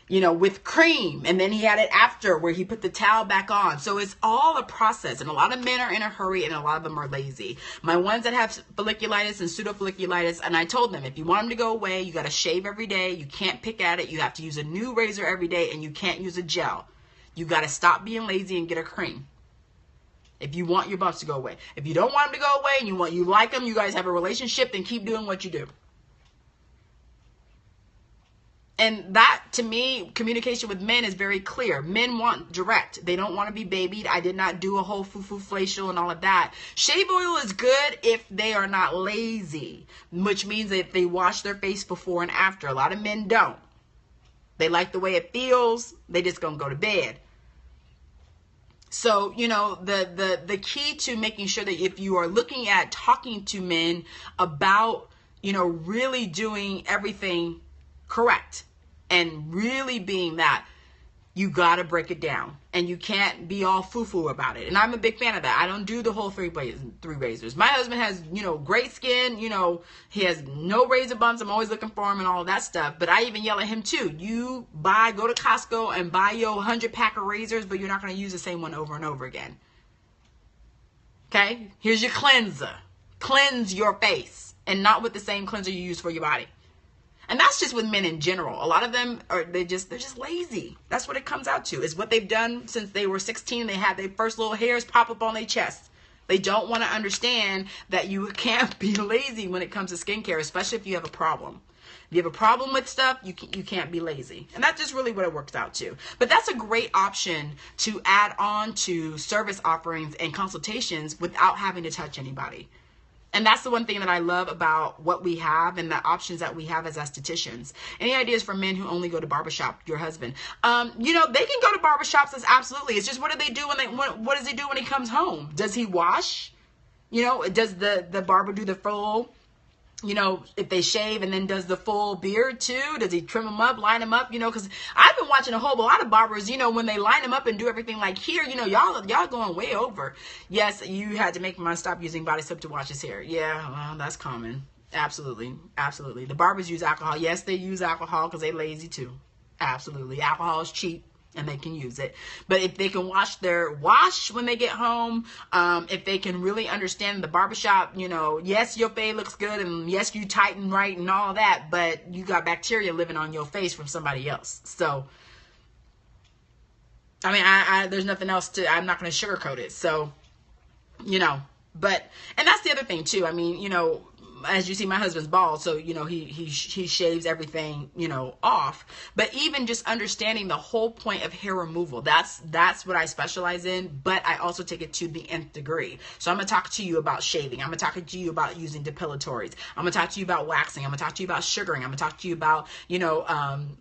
with cream, and then he had it after where he put the towel back on. So it's all a process, and a lot of men are in a hurry and a lot of them are lazy. My ones that have folliculitis and pseudofolliculitis, and I told them, if you want them to go away, you got to shave every day. You can't pick at it. You have to use a new razor every day, and you can't use a gel. You got to stop being lazy and get a cream if you want your bumps to go away. If you don't want them to go away and you like them, you guys have a relationship, then keep doing what you do. And that, to me, communication with men is very clear. Men want direct. They don't want to be babied. I did not do a whole foo-foo facial and all of that. Shave oil is good if they are not lazy, which means that they wash their face before and after. A lot of men don't. They like the way it feels. They just gonna go to bed. So, the key to making sure that if you are looking at talking to men about, really doing everything correct, and really being that, you got to break it down, and you can't be all foo-foo about it. And I'm a big fan of that. I don't do the whole 3 razors. My husband has, great skin, he has no razor bumps. I'm always looking for him and all of that stuff. But I even yell at him too. You go to Costco and buy your 100-pack of razors, but you're not going to use the same one over and over again. Okay? Here's your cleanser. Cleanse your face, and not with the same cleanser you use for your body. And that's just with men in general. A lot of them they're just lazy. That's what it comes out to. Is what they've done since they were 16. They had their first little hairs pop up on their chest. They don't want to understand that you can't be lazy when it comes to skincare, especially if you have a problem. If you have a problem with stuff, you can't be lazy. And that's just really what it works out to. But that's a great option to add on to service offerings and consultations without having to touch anybody. And that's the one thing that I love about what we have and the options that we have as estheticians. Any ideas for men who only go to barbershop, your husband? You know, they can go to barbershops. That's absolutely. It's just what do they do what does he do when he comes home? Does he wash? You know, does the barber do the full, you know, if they shave and then does the full beard too? Does he trim them up, line them up? You know, because I've been watching a whole lot of barbers, you know, when they line them up and do everything like here, you know, y'all going way over. Yes, you had to make my stop using body soap to wash his hair. Yeah, well, that's common. Absolutely. Absolutely. The barbers use alcohol. Yes, they use alcohol because they lazy too. Absolutely. Alcohol is cheap. And they can use it. But if they can wash when they get home, if they can really understand the barbershop, you know, yes, your fade looks good, and yes, you tighten right and all that, but you got bacteria living on your face from somebody else. So, I mean, there's nothing else I'm not going to sugarcoat it. So, you know, and that's the other thing too. I mean, you know, as you see, my husband's bald, so, you know, he shaves everything, you know, off. But even just understanding the whole point of hair removal, that's what I specialize in, but I also take it to the nth degree. So I'm going to talk to you about shaving. I'm going to talk to you about using depilatories. I'm going to talk to you about waxing. I'm going to talk to you about sugaring. I'm going to talk to you about, you know,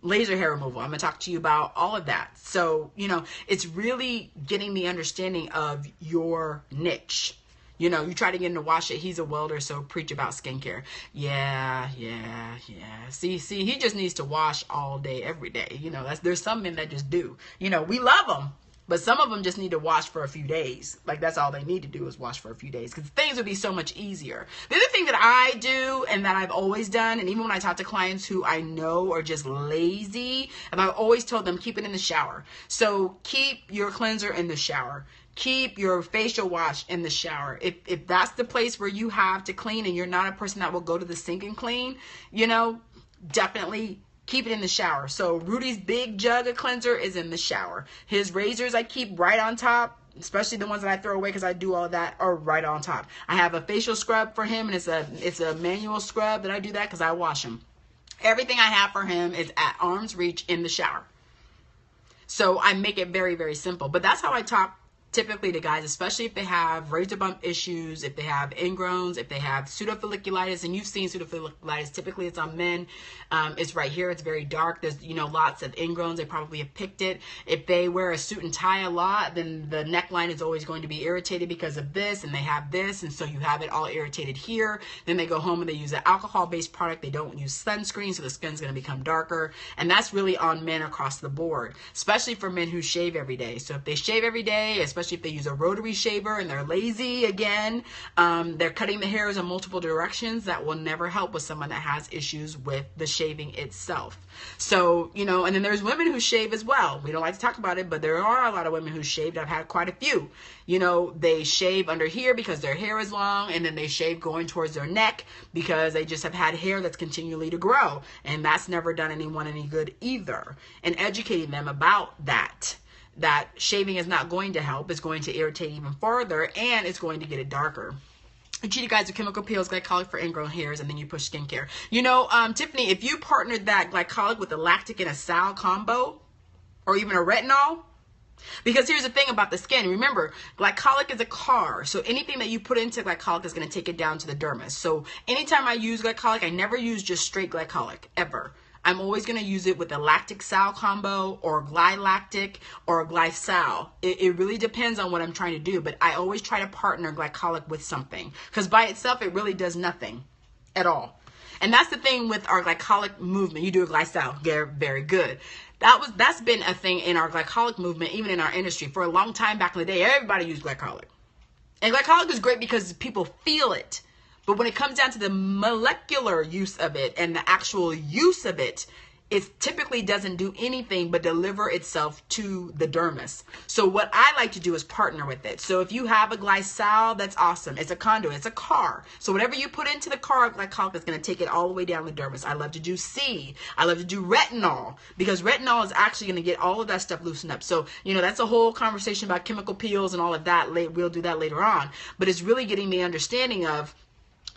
laser hair removal. I'm going to talk to you about all of that. So, you know, it's really getting the understanding of your niche. You know, you try to get him to wash it. He's a welder, so preach about skincare. Yeah. See, he just needs to wash all day, every day. You know, there's some men that just do. You know, we love them, but some of them just need to wash for a few days. Like, that's all they need to do is wash for a few days, because things would be so much easier. The other thing that I do and that I've always done, and even when I talk to clients who I know are just lazy, and I've always told them, keep it in the shower. So keep your cleanser in the shower. Keep your facial wash in the shower. If that's the place where you have to clean and you're not a person that will go to the sink and clean, you know, definitely keep it in the shower. So Rudy's big jug of cleanser is in the shower. His razors I keep right on top, especially the ones that I throw away because I do all of that, are right on top. I have a facial scrub for him, and it's a manual scrub that I do that because I wash him. Everything I have for him is at arm's reach in the shower. So I make it very, very simple. But that's how I talk typically to guys, especially if they have razor bump issues, if they have ingrowns, if they have pseudofolliculitis. And you've seen pseudofolliculitis, typically it's on men. It's right here. It's very dark. There's, you know, lots of ingrowns. They probably have picked it. If they wear a suit and tie a lot, then the neckline is always going to be irritated because of this, and they have this, and so you have it all irritated here. Then they go home and they use an alcohol-based product. They don't use sunscreen, so the skin's going to become darker. And that's really on men across the board, especially for men who shave every day. So if they shave every day, especially if they use a rotary shaver and they're lazy again, they're cutting the hairs in multiple directions, that will never help with someone that has issues with the shaving itself. So, you know, and then there's women who shave as well. We don't like to talk about it, but there are a lot of women who shaved. I've had quite a few. You know, they shave under here because their hair is long, and then they shave going towards their neck because they just have had hair that's continually to grow. And that's never done anyone any good either. And educating them about that shaving is not going to help. It's going to irritate even further, and it's going to get it darker. You treat you guys with chemical peels, glycolic for ingrown hairs, and then you push skincare. You know, Tiffany, if you partnered that glycolic with a lactic and a sal combo, or even a retinol, because here's the thing about the skin. Remember, glycolic is a car. So anything that you put into glycolic is going to take it down to the dermis. So anytime I use glycolic, I never use just straight glycolic, ever. I'm always going to use it with a lactic sal combo or glylactic or glysal. It really depends on what I'm trying to do, but I always try to partner glycolic with something, because by itself it really does nothing at all. And that's the thing with our glycolic movement. You do a glysal, very good. That's been a thing in our glycolic movement, even in our industry. For a long time back in the day, everybody used glycolic. And glycolic is great because people feel it. But when it comes down to the molecular use of it and the actual use of it, it typically doesn't do anything but deliver itself to the dermis. So what I like to do is partner with it. So if you have a glycol, that's awesome. It's a conduit, it's a car. So whatever you put into the car, glycolic is going to take it all the way down the dermis. I love to do C. I love to do retinol, because retinol is actually going to get all of that stuff loosened up. So, you know, that's a whole conversation about chemical peels and all of that. We'll do that later on. But it's really getting the understanding of,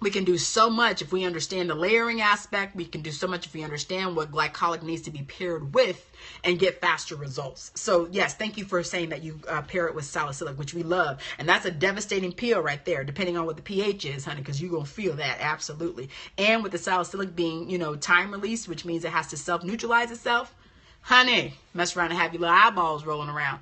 we can do so much if we understand the layering aspect. We can do so much if we understand what glycolic needs to be paired with and get faster results. So yes, thank you for saying that you pair it with salicylic, which we love. And that's a devastating peel right there, depending on what the pH is, honey, because you're going to feel that, absolutely. And with the salicylic being, you know, time release, which means it has to self-neutralize itself, honey, mess around and have your little eyeballs rolling around.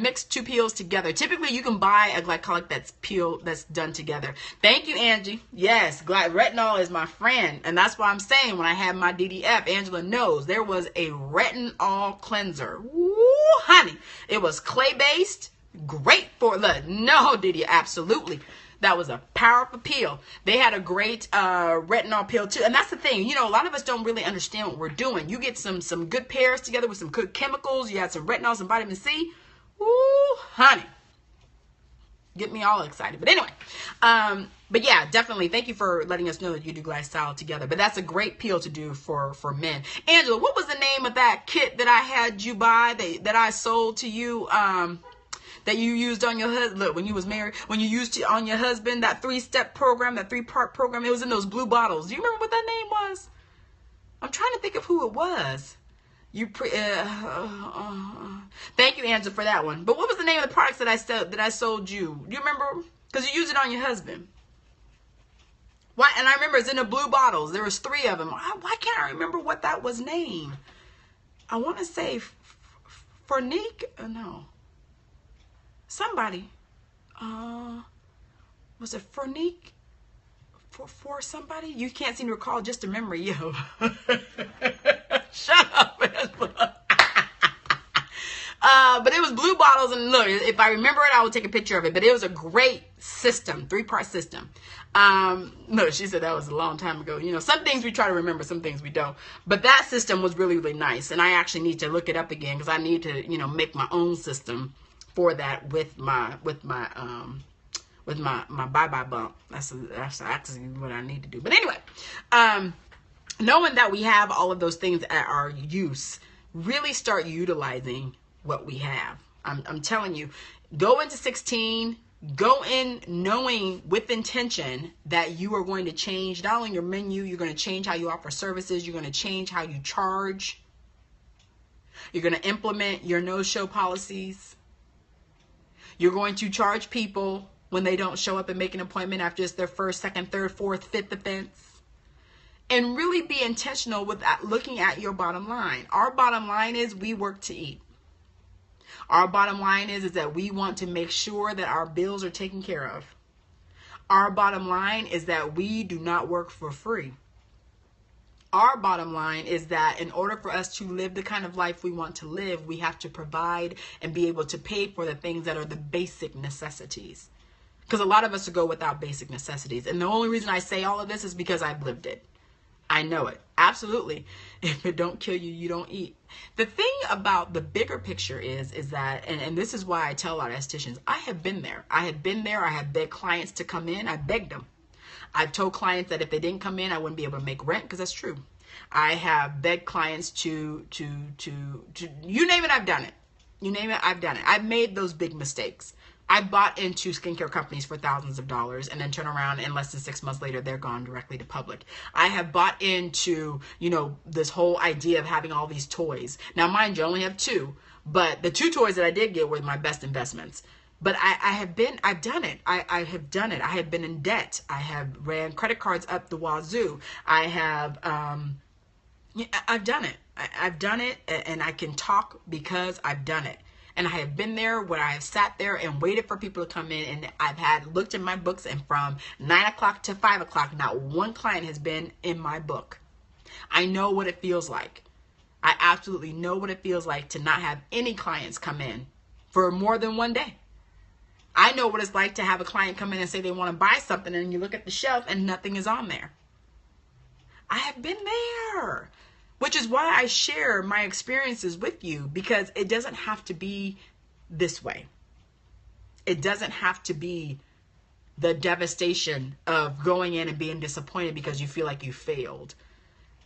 Mix 2 peels together. Typically, you can buy a glycolic that's done together. Thank you, Angie. Yes, retinol is my friend, and that's why I'm saying when I had my DDF, Angela knows there was a retinol cleanser. Woo, honey, it was clay-based, great for no, Didi, absolutely. That was a powerful peel. They had a great retinol peel too. And that's the thing, you know, a lot of us don't really understand what we're doing. You get some good pairs together with some good chemicals. You had some retinol, some vitamin C. Ooh, honey. Get me all excited. But anyway, but yeah, definitely thank you for letting us know that you do glycol together. But that's a great peel to do for men. Angela, what was the name of that kit that I had you buy, that I sold to you, that you used on your husband? Look, when you was married, when you used it on your husband, that 3-step program, that 3-part program, it was in those blue bottles. Do you remember what that name was? I'm trying to think of who it was. Thank you, Angela, for that one. But what was the name of the products that I sold you? Do you remember? Because you used it on your husband. Why? And I remember it's in the blue bottles. There was 3 of them. Why can't I remember what that was named? I want to say Fernique. No. Somebody. Was it Fernique? For somebody? You can't seem to recall, just a memory, yo. Shut up, but it was blue bottles, and look, if I remember it, I will take a picture of it. But it was a great system, 3-part system. No, she said that was a long time ago. You know, some things we try to remember, some things we don't. But that system was really, really nice, and I actually need to look it up again, because I need to, you know, make my own system for that with my bye-bye bump. That's actually what I need to do. But anyway, knowing that we have all of those things at our use, really start utilizing what we have. I'm telling you, go into 16, go in knowing with intention that you are going to change not only your menu, you're going to change how you offer services, you're going to change how you charge, you're going to implement your no-show policies, you're going to charge people when they don't show up and make an appointment after it's their 1st, 2nd, 3rd, 4th, 5th offense. And really be intentional with that, looking at your bottom line. Our bottom line is we work to eat. Our bottom line is that we want to make sure that our bills are taken care of. Our bottom line is that we do not work for free. Our bottom line is that in order for us to live the kind of life we want to live, we have to provide and be able to pay for the things that are the basic necessities. Because a lot of us go without basic necessities. And the only reason I say all of this is because I've lived it. I know it. Absolutely. If it don't kill you, you don't eat. The thing about the bigger picture is that, and this is why I tell a lot of estheticians, I have been there. I have been there. I have begged clients to come in. I begged them. I've told clients that if they didn't come in, I wouldn't be able to make rent, because that's true. I have begged clients to you name it, I've done it. You name it, I've done it. I've made those big mistakes. I bought into skincare companies for thousands of dollars and then turn around and less than 6 months later, they're gone directly to public. I have bought into, you know, this whole idea of having all these toys. Now, mind you, I only have 2, but the 2 toys that I did get were my best investments. But I've done it. I have done it. I have been in debt. I have ran credit cards up the wazoo. I've done it. I've done it, and I can talk because I've done it. And I have been there where I have sat there and waited for people to come in, and I've looked in my books, and from 9 o'clock to 5 o'clock, not one client has been in my book. I know what it feels like. I absolutely know what it feels like to not have any clients come in for more than one day. I know what it's like to have a client come in and say they want to buy something, and you look at the shelf and nothing is on there. I have been there. which is why I share my experiences with you, because it doesn't have to be this way. It doesn't have to be the devastation of going in and being disappointed because you feel like you failed.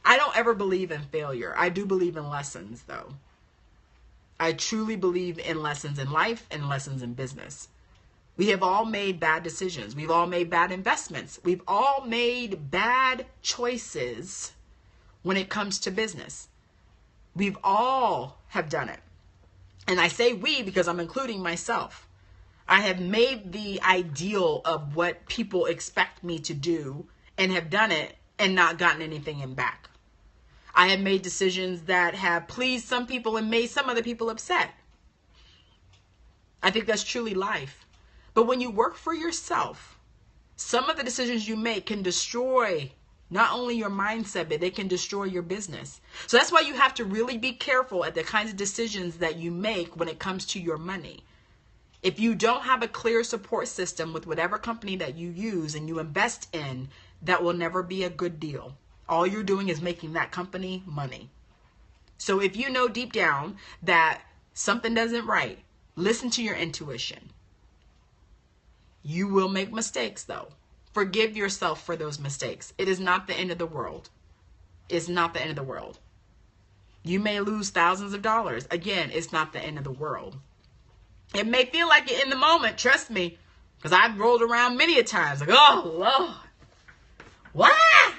I don't ever believe in failure. I do believe in lessons, though. I truly believe in lessons in life and lessons in business. We have all made bad decisions. We've all made bad investments. We've all made bad choices when it comes to business. We've all have done it. And I say we because I'm including myself. I have made the ideal of what people expect me to do and have done it and not gotten anything in back. I have made decisions that have pleased some people and made some other people upset. I think that's truly life. But when you work for yourself, some of the decisions you make can destroy not only your mindset, but they can destroy your business. So that's why you have to really be careful at the kinds of decisions that you make when it comes to your money. If you don't have a clear support system with whatever company that you use and you invest in, that will never be a good deal. All you're doing is making that company money. So if you know deep down that something doesn't right, listen to your intuition. You will make mistakes, though. Forgive yourself for those mistakes. It is not the end of the world. It's not the end of the world. You may lose thousands of dollars. Again, it's not the end of the world. It may feel like it in the moment, trust me, because I've rolled around many a times like, oh, Lord, what?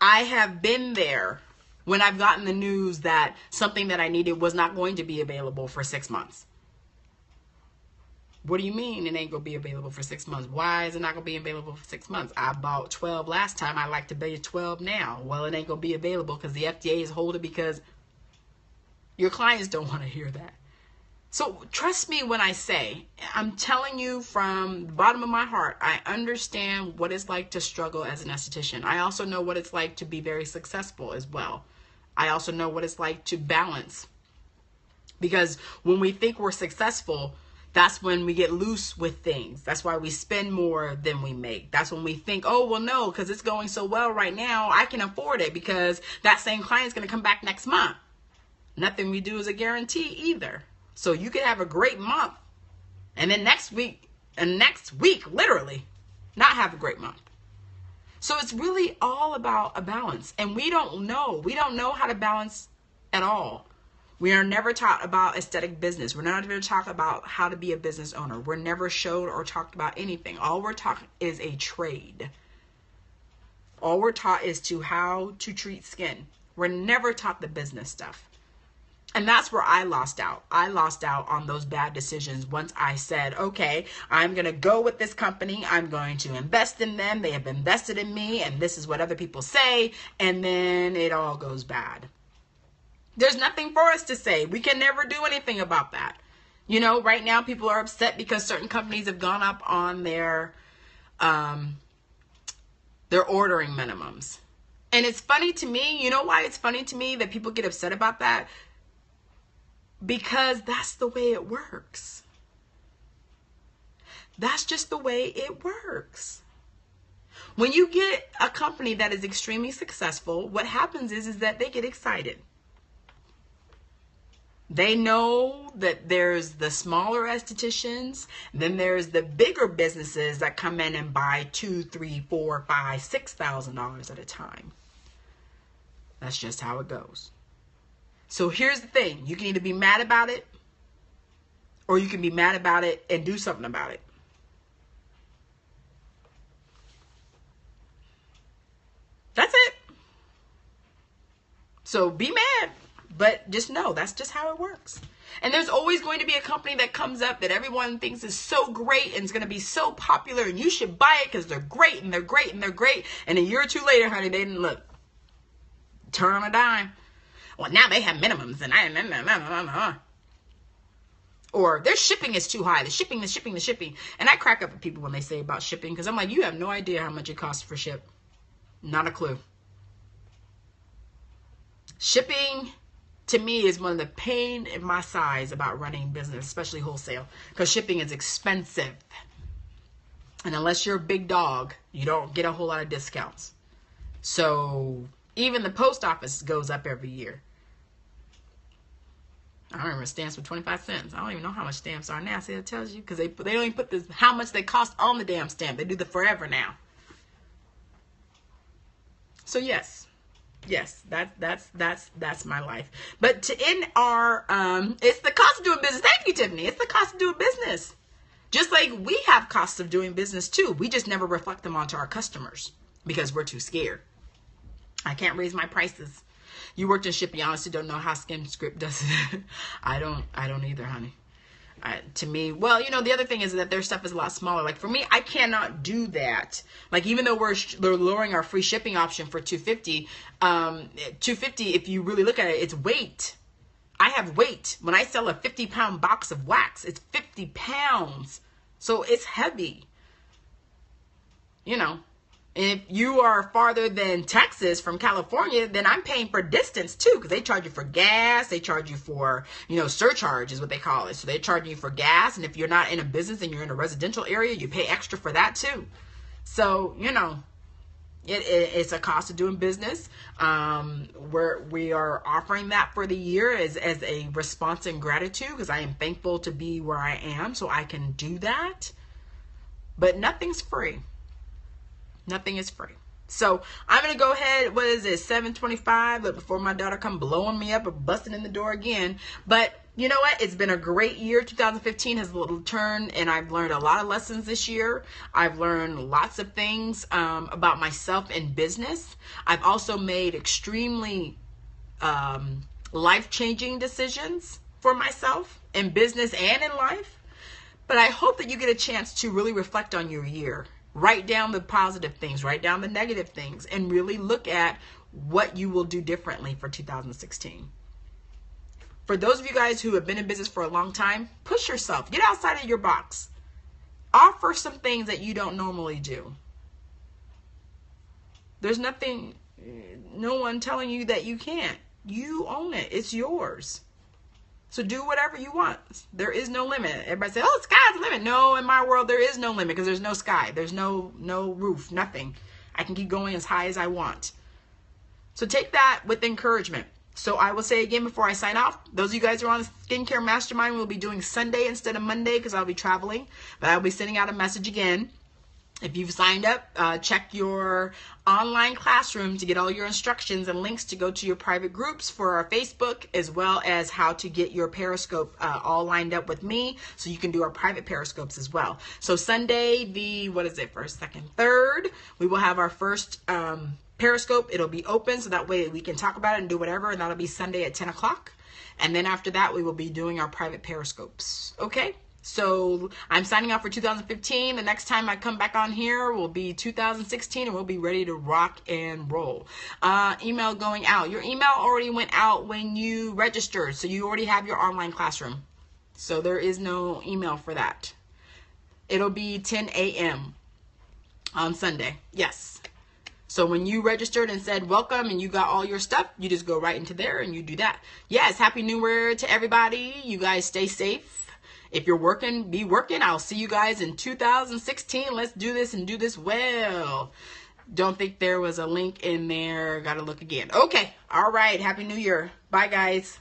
I have been there when I've gotten the news that something that I needed was not going to be available for 6 months. What do you mean it ain't going to be available for 6 months? Why is it not going to be available for 6 months? I bought 12 last time. I like to buy 12 now. Well, it ain't going to be available because the FDA is holding, because your clients don't want to hear that. So trust me when I say, I'm telling you from the bottom of my heart, I understand what it's like to struggle as an esthetician. I also know what it's like to be very successful as well. I also know what it's like to balance. Because when we think we're successful, that's when we get loose with things. That's why we spend more than we make. That's when we think, oh, well, no, because it's going so well right now, I can afford it because that same client's going to come back next month. Nothing we do is a guarantee either. So you could have a great month and then next week, literally, not have a great month. So it's really all about a balance. And we don't know. We don't know how to balance at all. We are never taught about aesthetic business. We're not ever taught about how to be a business owner. We're never showed or talked about anything. All we're taught is a trade. All we're taught is how to treat skin. We're never taught the business stuff. And that's where I lost out. I lost out on those bad decisions once I said, okay, I'm going to go with this company. I'm going to invest in them. They have invested in me, and this is what other people say. And then it all goes bad. There's nothing for us to say. We can never do anything about that. You know, right now people are upset because certain companies have gone up on their ordering minimums. And it's funny to me. You know why it's funny to me that people get upset about that? Because that's the way it works. That's just the way it works. When you get a company that is extremely successful, what happens is that they get excited. They know that there's the smaller estheticians, then there's the bigger businesses that come in and buy $2,000, $3,000, $4,000, $5,000, $6,000 at a time. That's just how it goes. So here's the thing. You can either be mad about it, or you can be mad about it and do something about it. That's it. So be mad, but just know that's just how it works. And there's always going to be a company that comes up that everyone thinks is so great and is going to be so popular, and you should buy it because they're great and they're great and they're great. And a year or two later, honey, they didn't look. Turn on a dime. Well, now they have minimums, and or their shipping is too high. The shipping. And I crack up at people when they say about shipping, because I'm like, you have no idea how much it costs for ship. Not a clue. Shipping, to me, is one of the pain in my sides about running business, especially wholesale, because shipping is expensive. And unless you're a big dog, you don't get a whole lot of discounts. So Even the post office goes up every year. I don't remember stamps for 25 cents. I don't even know how much stamps are now. See, it tells you, because they don't even put this, how much they cost on the damn stamp. They do the forever now. So yes, that's my life. But to end our, it's the cost of doing business. Thank you, Tiffany. It's the cost of doing business. Just like we have costs of doing business too. We just never reflect them onto our customers because we're too scared. I can't raise my prices. You worked in shipping. You honestly don't know how Skim Script does it. I don't either, honey. To me, well, you know, the other thing is that their stuff is a lot smaller. Like for me, I cannot do that. Like even though we're lowering our free shipping option for $250, $250, if you really look at it, it's weight. I have weight. When I sell a 50-pound box of wax, it's 50 pounds. So it's heavy. You know, if you are farther than Texas from California, then I'm paying for distance too, because they charge you for gas. They charge you for, you know, surcharge is what they call it. So they're charging you for gas. And if you're not in a business and you're in a residential area, you pay extra for that too. So, you know, it's a cost of doing business. We are offering that for the year as a response and gratitude, because I am thankful to be where I am so I can do that. But nothing's free. Nothing is free. So I'm going to go ahead. What is it? 7:25. But before my daughter come blowing me up or busting in the door again. But you know what? It's been a great year. 2015 has a little turn, and I've learned a lot of lessons this year. I've learned lots of things about myself and business. I've also made extremely life-changing decisions for myself in business and in life. But I hope that you get a chance to really reflect on your year. Write down the positive things, write down the negative things, and really look at what you will do differently for 2016. For those of you guys who have been in business for a long time, push yourself. Get outside of your box. Offer some things that you don't normally do. There's nothing, no one telling you that you can't. You own it. It's yours. So do whatever you want. There is no limit. Everybody says, oh, sky's the limit. No, in my world, there is no limit because there's no sky. There's no roof, nothing. I can keep going as high as I want. So take that with encouragement. So I will say again before I sign off, those of you guys who are on the Skincare Mastermind will be doing Sunday instead of Monday because I'll be traveling. But I'll be sending out a message again. If you've signed up, check your online classroom to get all your instructions and links to go to your private groups for our Facebook, as well as how to get your Periscope all lined up with me so you can do our private Periscopes as well. So Sunday, the, what is it, first, second, third, we will have our first Periscope. It'll be open so that way we can talk about it and do whatever, and that'll be Sunday at 10 o'clock. And then after that, we will be doing our private Periscopes. Okay? So I'm signing off for 2015. The next time I come back on here will be 2016, and we'll be ready to rock and roll. Email going out. Your email already went out when you registered, so you already have your online classroom. So there is no email for that. It'll be 10 a.m. on Sunday. Yes. So when you registered and said welcome and you got all your stuff, you just go right into there and you do that. Yes, Happy New Year to everybody. You guys stay safe. If you're working, be working. I'll see you guys in 2016. Let's do this and do this well. Don't think there was a link in there. Got to look again. Okay. All right. Happy New Year. Bye, guys.